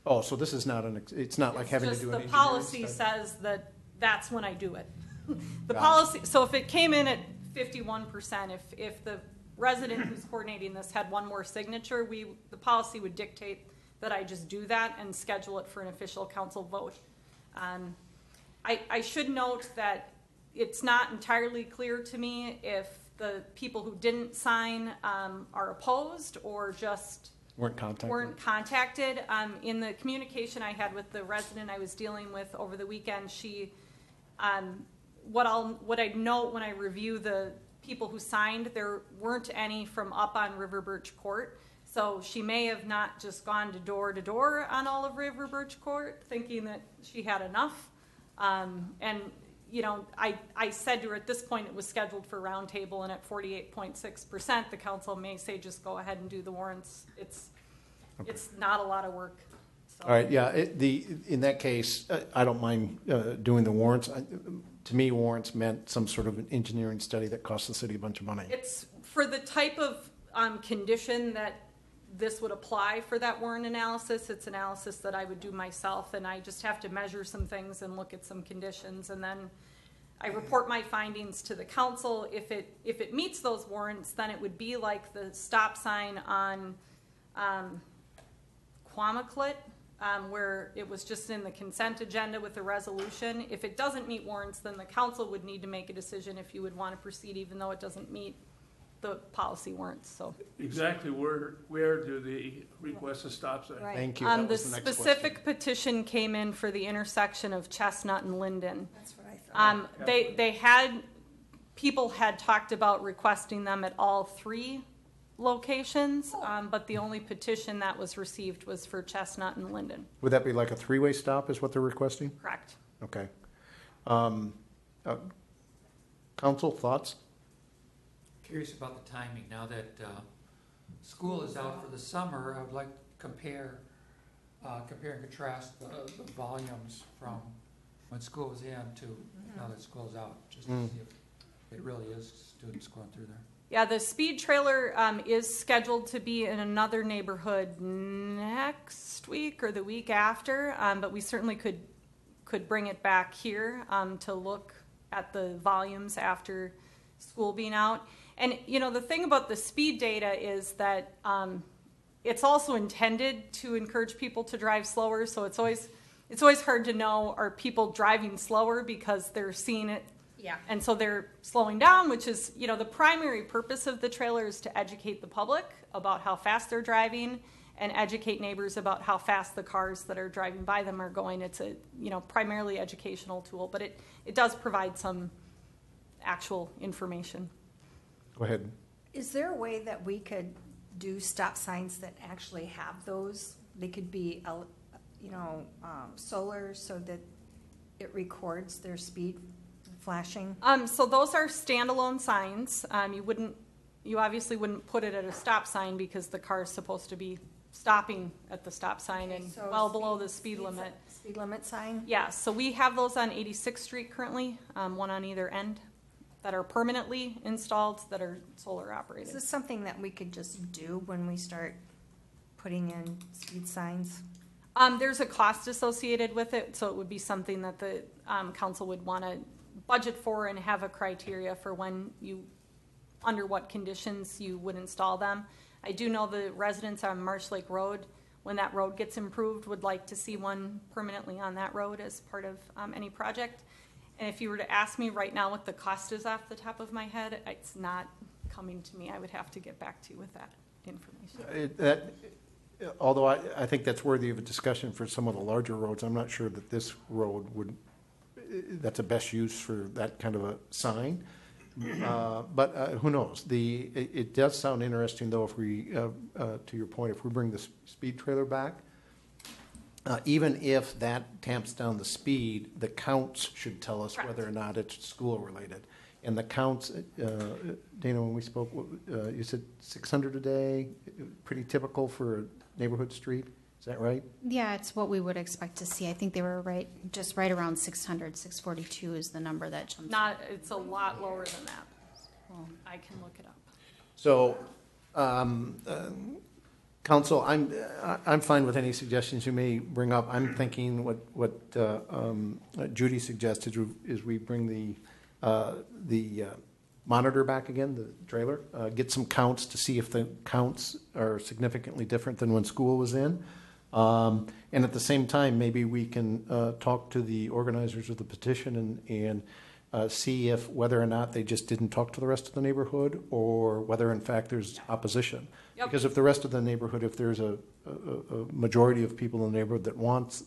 Oh, so this is not it's not like having to do an Just engineering the policy study? says that that's when I do it. The Got it. policy, so if it came in at 51%, if the resident who's coordinating this had one more signature, the policy would dictate that I just do that and schedule it for an official council vote. I should note that it's not entirely clear to me if the people who didn't sign are opposed or just Weren't contacted? weren't contacted. In the communication I had with the resident I was dealing with over the weekend, she, what I note when I review the people who signed, there weren't any from up on River Birch Court. So she may have not just gone to door on all of River Birch Court, thinking that she had enough. And I said to her at this point it was scheduled for roundtable, and at 48.6%, the council may say just go ahead and do the warrants. It's not a lot of work. So. All right, yeah, in that case, I don't mind doing the warrants. To me, warrants meant some sort of an engineering study that cost the city a bunch of money. It's for the type of condition that this would apply for that warrant analysis. It's analysis that I would do myself, and I just have to measure some things and look at some conditions, and then I report my findings to the council. If it meets those warrants, then it would be like the stop sign on Quamaclet, where it was just in the consent agenda with the resolution. If it doesn't meet warrants, then the council would need to make a decision if you would want to proceed, even though it doesn't meet the policy warrants. So Exactly where do they request a stop sign? Right. Thank you. That the was the next specific petition came in for the intersection of Chestnut and Linden. That's what I thought. People had talked about requesting them at all three locations, but the only petition that was received was for Chestnut and Linden. Would that be like a three-way stop is what they're requesting? Correct. Okay. Council, thoughts? Curious about the timing. Now that school is out for the summer, I would like to compare and contrast the volumes from when school was in to now that school is out, just to see if it really is students going through there. Yeah, the speed trailer is scheduled to be in another neighborhood next week or the week after, but we certainly could bring it back here to look at the volumes after school being out. And the thing about the speed data is that it's also intended to encourage people to drive slower. So it's always hard to know, are people driving slower because they're seeing it. Yeah. And so they're slowing down, which is, the primary purpose of the trailer is to educate the public about how fast they're driving and educate neighbors about how fast the cars that are driving by them are going. It's a, primarily educational tool, but it does provide some actual information. Go ahead. Is there a way that we could do stop signs that actually have those? They could be, solar so that it records their speed flashing? So those are standalone signs. You obviously wouldn't put it at a stop sign because the car is supposed to be stopping at the stop sign and So well below the speed limit. Speed limit sign? Yeah, so we have those on 86th Street currently, one on either end, that are permanently installed, that are solar Is operated. this something that we could just do when we start putting in speed signs? There's a cost associated with it, so it would be something that the council would want to budget for and have a criteria for under what conditions you would install them. I do know the residents on Marsh Lake Road, when that road gets improved, would like to see one permanently on that road as part of any project. And if you were to ask me right now what the cost is off the top of my head, it's not coming to me. I would have to get back to you with that. information. Although I think that's worthy of a discussion for some of the larger roads, I'm not sure that this road would, that's a best use for that kind of a sign. But who knows? It does sound interesting, though, if we, to your point, if we bring the speed trailer back, even if that tamps down the speed, the counts should tell us whether or not it's school-related. And the counts, Dana, when we spoke, you said 600 a day, pretty typical for a neighborhood street? Is that right? Yeah, it's what we would expect to see. I think they were just right around 600, 642 is the number that jumps. It's a lot lower than that. Well, I can look it up. So, Council, I'm fine with any suggestions you may bring up. I'm thinking what Judy suggested is we bring the monitor back again, the trailer, get some counts to see if the counts are significantly different than when school was in. And at the same time, maybe we can talk to the organizers of the petition and see if whether or not they just didn't talk to the rest of the neighborhood, or whether in fact there's opposition. Yep. Because if the rest of the neighborhood, if there's a majority of people in the neighborhood that wants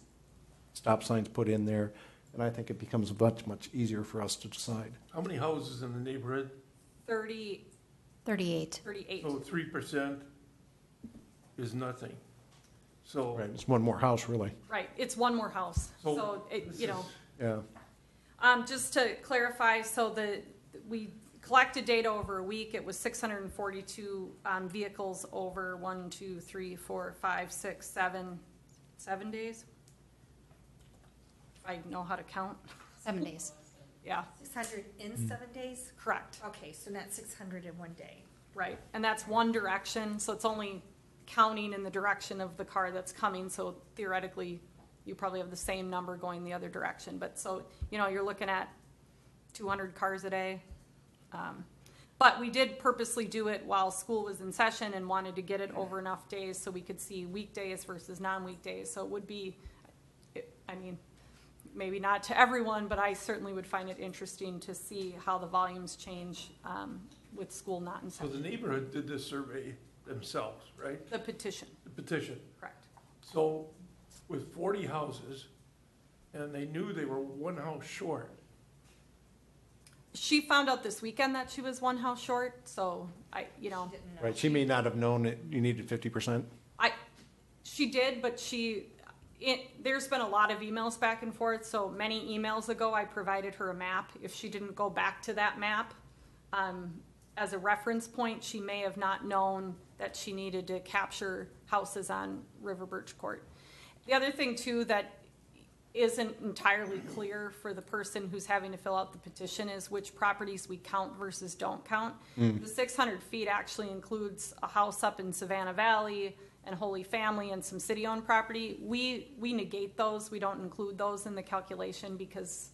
stop signs put in there, and I think it becomes much easier for us to decide. How many houses in the neighborhood? 38. 38. So 3% is nothing. So, Right, it's one more house, really. Right, it's one more house. So, Yeah. just to clarify, so we collected data over a week. It was 642 vehicles over 7 days. I know how to count. 7 days. Yeah, 600 in 7 days? correct. Okay, so not 600 in one day. Right, and that's one direction, so it's only counting in the direction of the car that's coming, so theoretically, you probably have the same number going the other direction, but so, you're looking at 200 cars a day. But we did purposely do it while school was in session and wanted to get it over enough days so we could see weekdays versus non-weekdays, so it would be, maybe not to everyone, but I certainly would find it interesting to see how the volumes change with school not in so session. the neighborhood did this survey themselves, right? The petition, The petition. correct. So with 40 houses, and they knew they were one house short. She found out this weekend that she was one house short, so Didn't know. Right, she may not have known that you needed 50%. She did, but there's been a lot of emails back and forth, so many emails ago, I provided her a map. If she didn't go back to that map, as a reference point, she may have not known that she needed to capture houses on River Birch Court. The other thing too that isn't entirely clear for the person who's having to fill out the petition is which properties we count versus don't count. The 600 feet actually includes a house up in Savannah Valley and Holy Family and some city-owned property. We negate those. We don't include those in the calculation because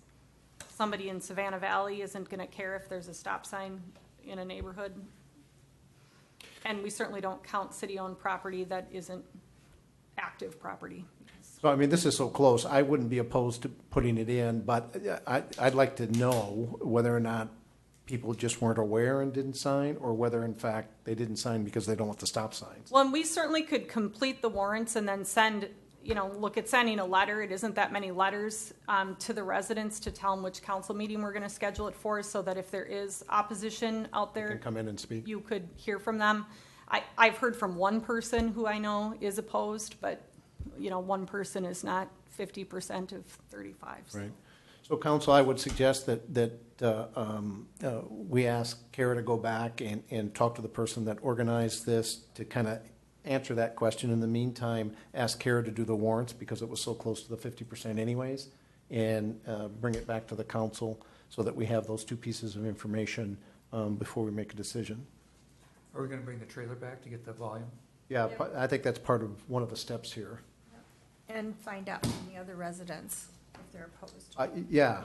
somebody in Savannah Valley isn't going to care if there's a stop sign in a neighborhood. And we certainly don't count city-owned property that isn't active property. So, this is so close, I wouldn't be opposed to putting it in, but I'd like to know whether or not people just weren't aware and didn't sign, or whether in fact they didn't sign because they don't want the stop signs. Well, and we certainly could complete the warrants and then look at sending a letter. It isn't that many letters to the residents to tell them which council meeting we're going to schedule it for, so that if there is opposition out They there, can come in and speak. you could hear from them. I've heard from one person who I know is opposed, but one person is not 50% of 35. So. Right. So, council, I would suggest that we ask Kara to go back and talk to the person that organized this to kind of answer that question. In the meantime, ask Kara to do the warrants because it was so close to the 50% anyways, and bring it back to the council so that we have those two pieces of information before we make a decision. Are we gonna bring the trailer back to get the volume? Yeah, I think that's part of one of the steps here. And find out from the other residents if they're opposed. Yeah,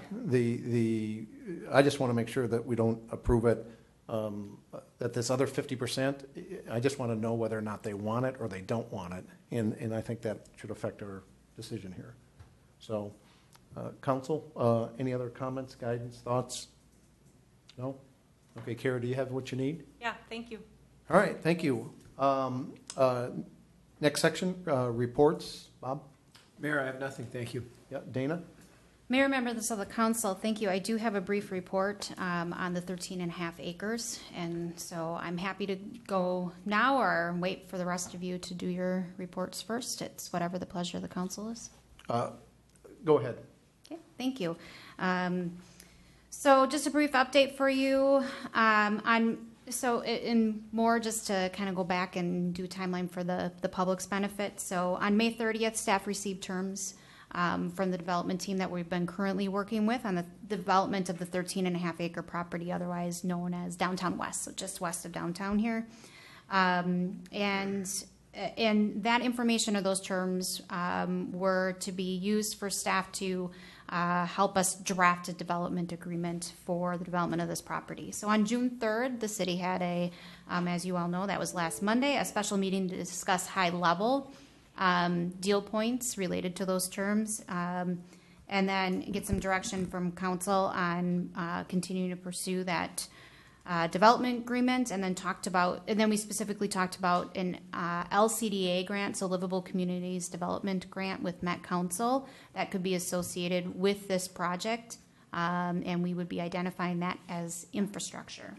I just want to make sure that we don't approve it, that this other 50%, I just want to know whether or not they want it or they don't want it. And I think that should affect our decision here. So, council, any other comments, guidance, thoughts? No? Okay, Kara, do you have what you need? Yeah, thank you. All right, thank you. Next section, reports. Bob? Mayor, I have nothing, thank you. Yeah, Dana? Mayor, members of the council, thank you. I do have a brief report on the 13 and a half acres, and so I'm happy to go now or wait for the rest of you to do your reports first. It's whatever the pleasure of the council is. Go ahead. Okay, thank you. So just a brief update for you in more just to kind of go back and do a timeline for the public's benefit. So on May 30th, staff received terms from the development team that we've been currently working with on the development of the 13 and a half acre property, otherwise known as Downtown West, so just west of downtown here. And that information or those terms were to be used for staff to help us draft a development agreement for the development of this property. So on June 3rd, the city had as you all know, that was last Monday, a special meeting to discuss high-level deal points related to those terms, and then get some direction from council on continuing to pursue that development agreement, and then we specifically talked about an LCDA grant, so Livable Communities Development Grant with Met Council that could be associated with this project, and we would be identifying that as infrastructure.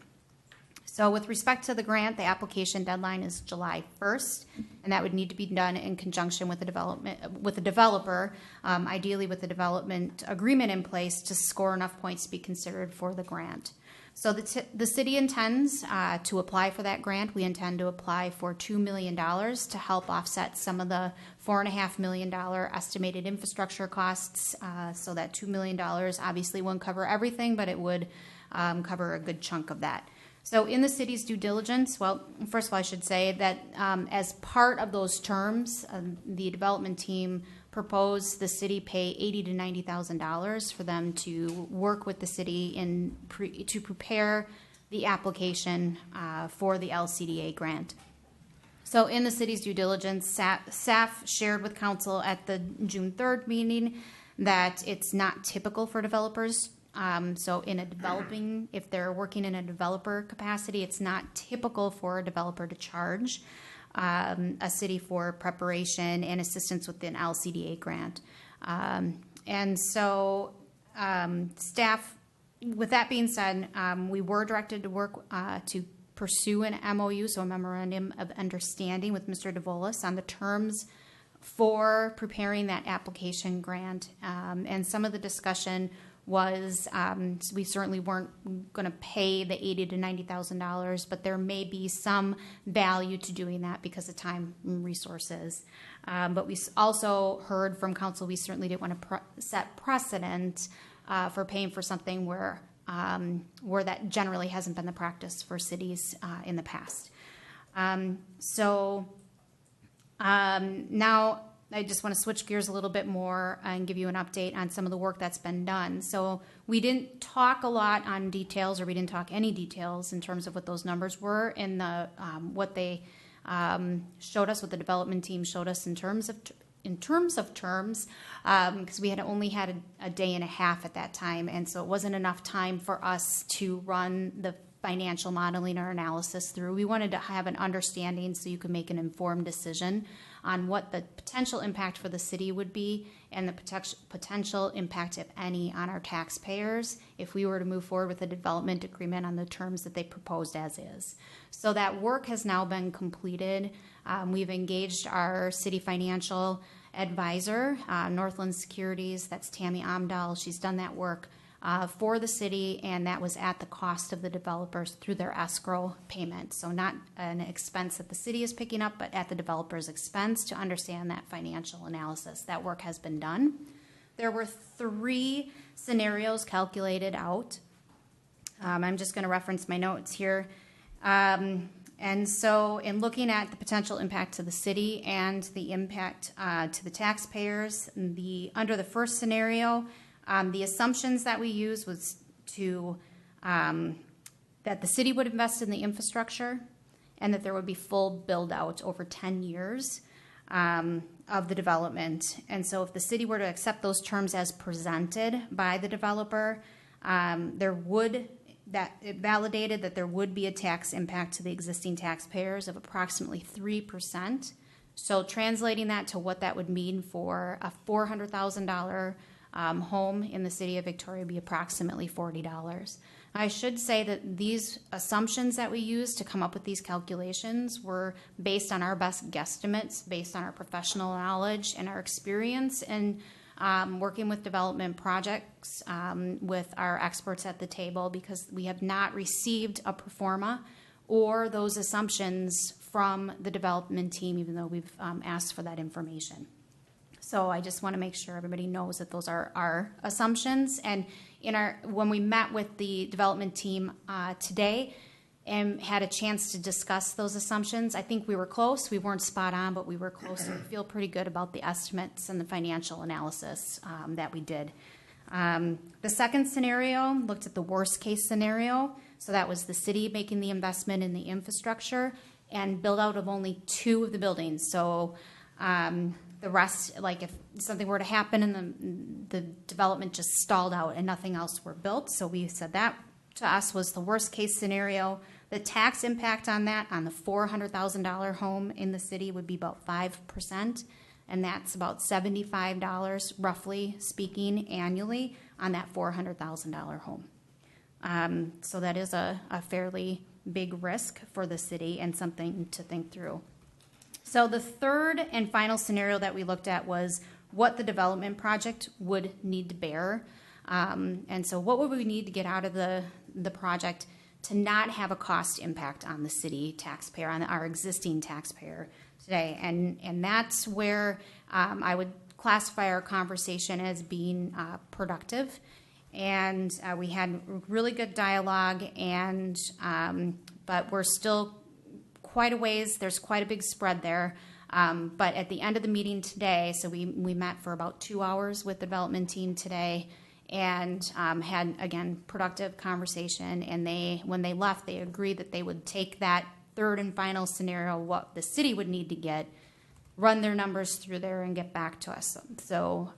So with respect to the grant, the application deadline is July 1st, and that would need to be done in conjunction with the developer, ideally with the development agreement in place to score enough points to be considered for the grant. So the city intends to apply for that grant. We intend to apply for $2 million to help offset some of the $4.5 million estimated infrastructure costs. So that $2 million obviously won't cover everything, but it would cover a good chunk of that. So in the city's due diligence, well, first of all, I should say that as part of those terms, the development team proposed the city pay $80,000 to $90,000 for them to work with the city to prepare the application for the LCDA grant. So in the city's due diligence, staff shared with council at the June 3rd meeting that it's not typical for developers. So if they're working in a developer capacity, it's not typical for a developer to charge a city for preparation and assistance with an LCDA grant. And so staff, with that being said, we were directed to work to pursue an MOU, so a memorandum of understanding with Mr. DeVolis on the terms for preparing that application grant. And some of the discussion was we certainly weren't going to pay the $80,000 to $90,000, but there may be some value to doing that because of time and resources. But we also heard from council we certainly didn't want to set precedent for paying for something where that generally hasn't been the practice for cities in the past. Now I just want to switch gears a little bit more and give you an update on some of the work that's been done. So we didn't talk a lot on details, or we didn't talk any details in terms of what those numbers were in the what they showed us, what the development team showed us in terms of terms, because we had only had a day and a half at that time, and so it wasn't enough time for us to run the financial modeling or analysis through. We wanted to have an understanding so you could make an informed decision on what the potential impact for the city would be and the potential impact, if any, on our taxpayers if we were to move forward with a development agreement on the terms that they proposed as is. So that work has now been completed. We've engaged our city financial advisor, Northland Securities. That's Tammy Amdahl. She's done that work for the city, and that was at the cost of the developers through their escrow payment. So not an expense that the city is picking up, but at the developer's expense to understand that financial analysis. That work has been done. There were 3 scenarios calculated out. I'm just going to reference my notes here. And so in looking at the potential impact to the city and the impact to the taxpayers, under the first scenario, the assumptions that we used was that the city would invest in the infrastructure and that there would be full build out over 10 years of the development. And so if the city were to accept those terms as presented by the developer, there would that it validated that there would be a tax impact to the existing taxpayers of approximately 3%. So translating that to what that would mean for a $400,000 home in the city of Victoria would be approximately $40. I should say that these assumptions that we used to come up with these calculations were based on our best guesstimates, based on our professional knowledge and our experience in working with development projects with our experts at the table, because we have not received a pro forma or those assumptions from the development team, even though we've asked for that information. So I just want to make sure everybody knows that those are our assumptions. And when we met with the development team today and had a chance to discuss those assumptions, I think we were close. We weren't spot on, but we were close. And we feel pretty good about the estimates and the financial analysis that we did. The second scenario looked at the worst case scenario. So that was the city making the investment in the infrastructure and build out of only 2 of the buildings. So the rest, like if something were to happen and the development just stalled out and nothing else were built. So we said that to us was the worst case scenario. The tax impact on that, on the $400,000 home in the city, would be about 5%. And that's about $75, roughly speaking, annually on that $400,000 home. So that is a fairly big risk for the city and something to think through. So the third and final scenario that we looked at was what the development project would need to bear. And so what would we need to get out of the project to not have a cost impact on the city taxpayer, on our existing taxpayer today? And that's where I would classify our conversation as being productive. And we had really good dialogue, and but we're still quite a ways. There's quite a big spread there. But at the end of the meeting today, so we met for about 2 hours with the development team today, and had, again, productive conversation. And when they left, they agreed that they would take that third and final scenario, what the city would need to get, run their numbers through there, and get back to us. So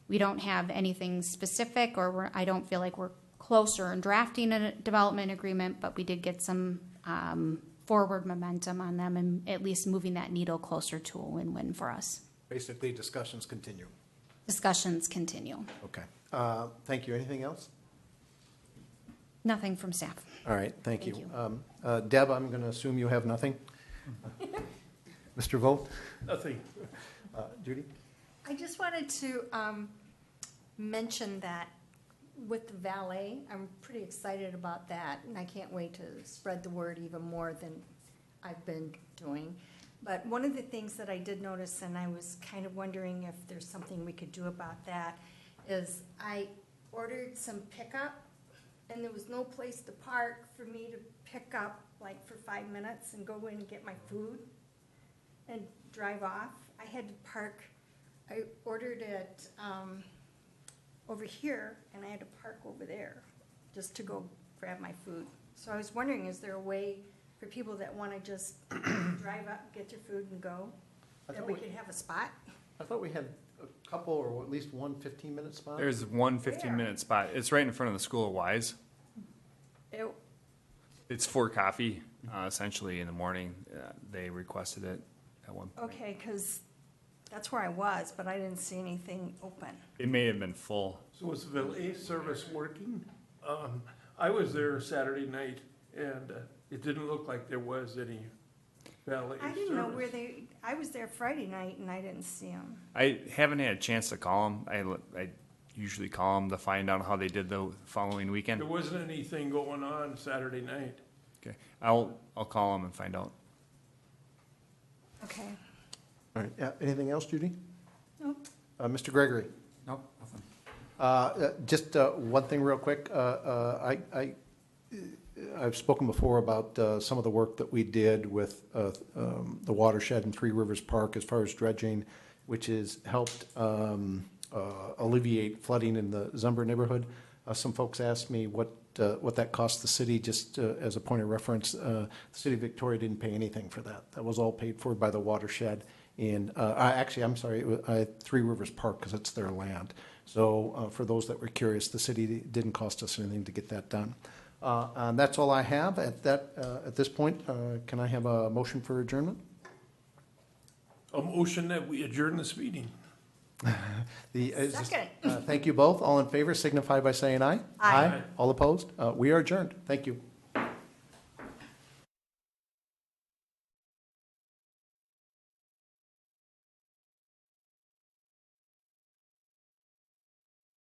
we don't have anything specific, or I don't feel like we're closer in drafting a development agreement, but we did get some forward momentum on them and at least moving that needle closer to a win-win for us. Basically, discussions continue. Discussions continue. Okay. Thank you. Anything else? Nothing from staff. All right. Thank Thank you. Deb, I'm going to assume you have nothing. Mr. Vogt? Nothing. Judy? I just wanted to mention that with the valet, I'm pretty excited about that, and I can't wait to spread the word even more than I've been doing. But one of the things that I did notice, and I was kind of wondering if there's something we could do about that, is I ordered some pickup, and there was no place to park for me to pick up, like for 5 minutes and go in and get my food and drive off. I had to park. I ordered it over here, and I had to park over there just to go grab my food. So I was wondering, is there a way for people that want to just drive up, get their food, and go, that we could have a spot? I thought we had a couple, or at least one 15-minute spot. There's one 15-minute spot. It's right in front of the School of Wise. It's for coffee, essentially, in the morning. They requested it at one point. Okay, because that's where I was, but I didn't see anything open. It may have been full. So was the valet service working? I was there Saturday night, and it didn't look like there was any valet service. I didn't know where I was there Friday night, and I didn't see them. I haven't had a chance to call them. I usually call them to find out how they did the following weekend. There wasn't anything going on Saturday night. Okay, I'll call them and find out. Okay. All right. Yeah. Anything else, Judy? Nope. Mr. Gregory? Nope, nothing. Just one thing real quick. I've spoken before about some of the work that we did with the watershed in Three Rivers Park as far as dredging, which has helped alleviate flooding in the Zumber neighborhood. Some folks asked me what that cost the city. Just as a point of reference, the city of Victoria didn't pay anything for that. That was all paid for by the watershed. And actually, I'm sorry, Three Rivers Park, because it's their land. So for those that were curious, the city didn't cost us anything to get that done. And that's all I have at this point. Can I have a motion for adjournment? A motion that we adjourn this meeting. Second. Thank you both. All in favor signify by saying aye. Aye. All opposed? We are adjourned. Thank you.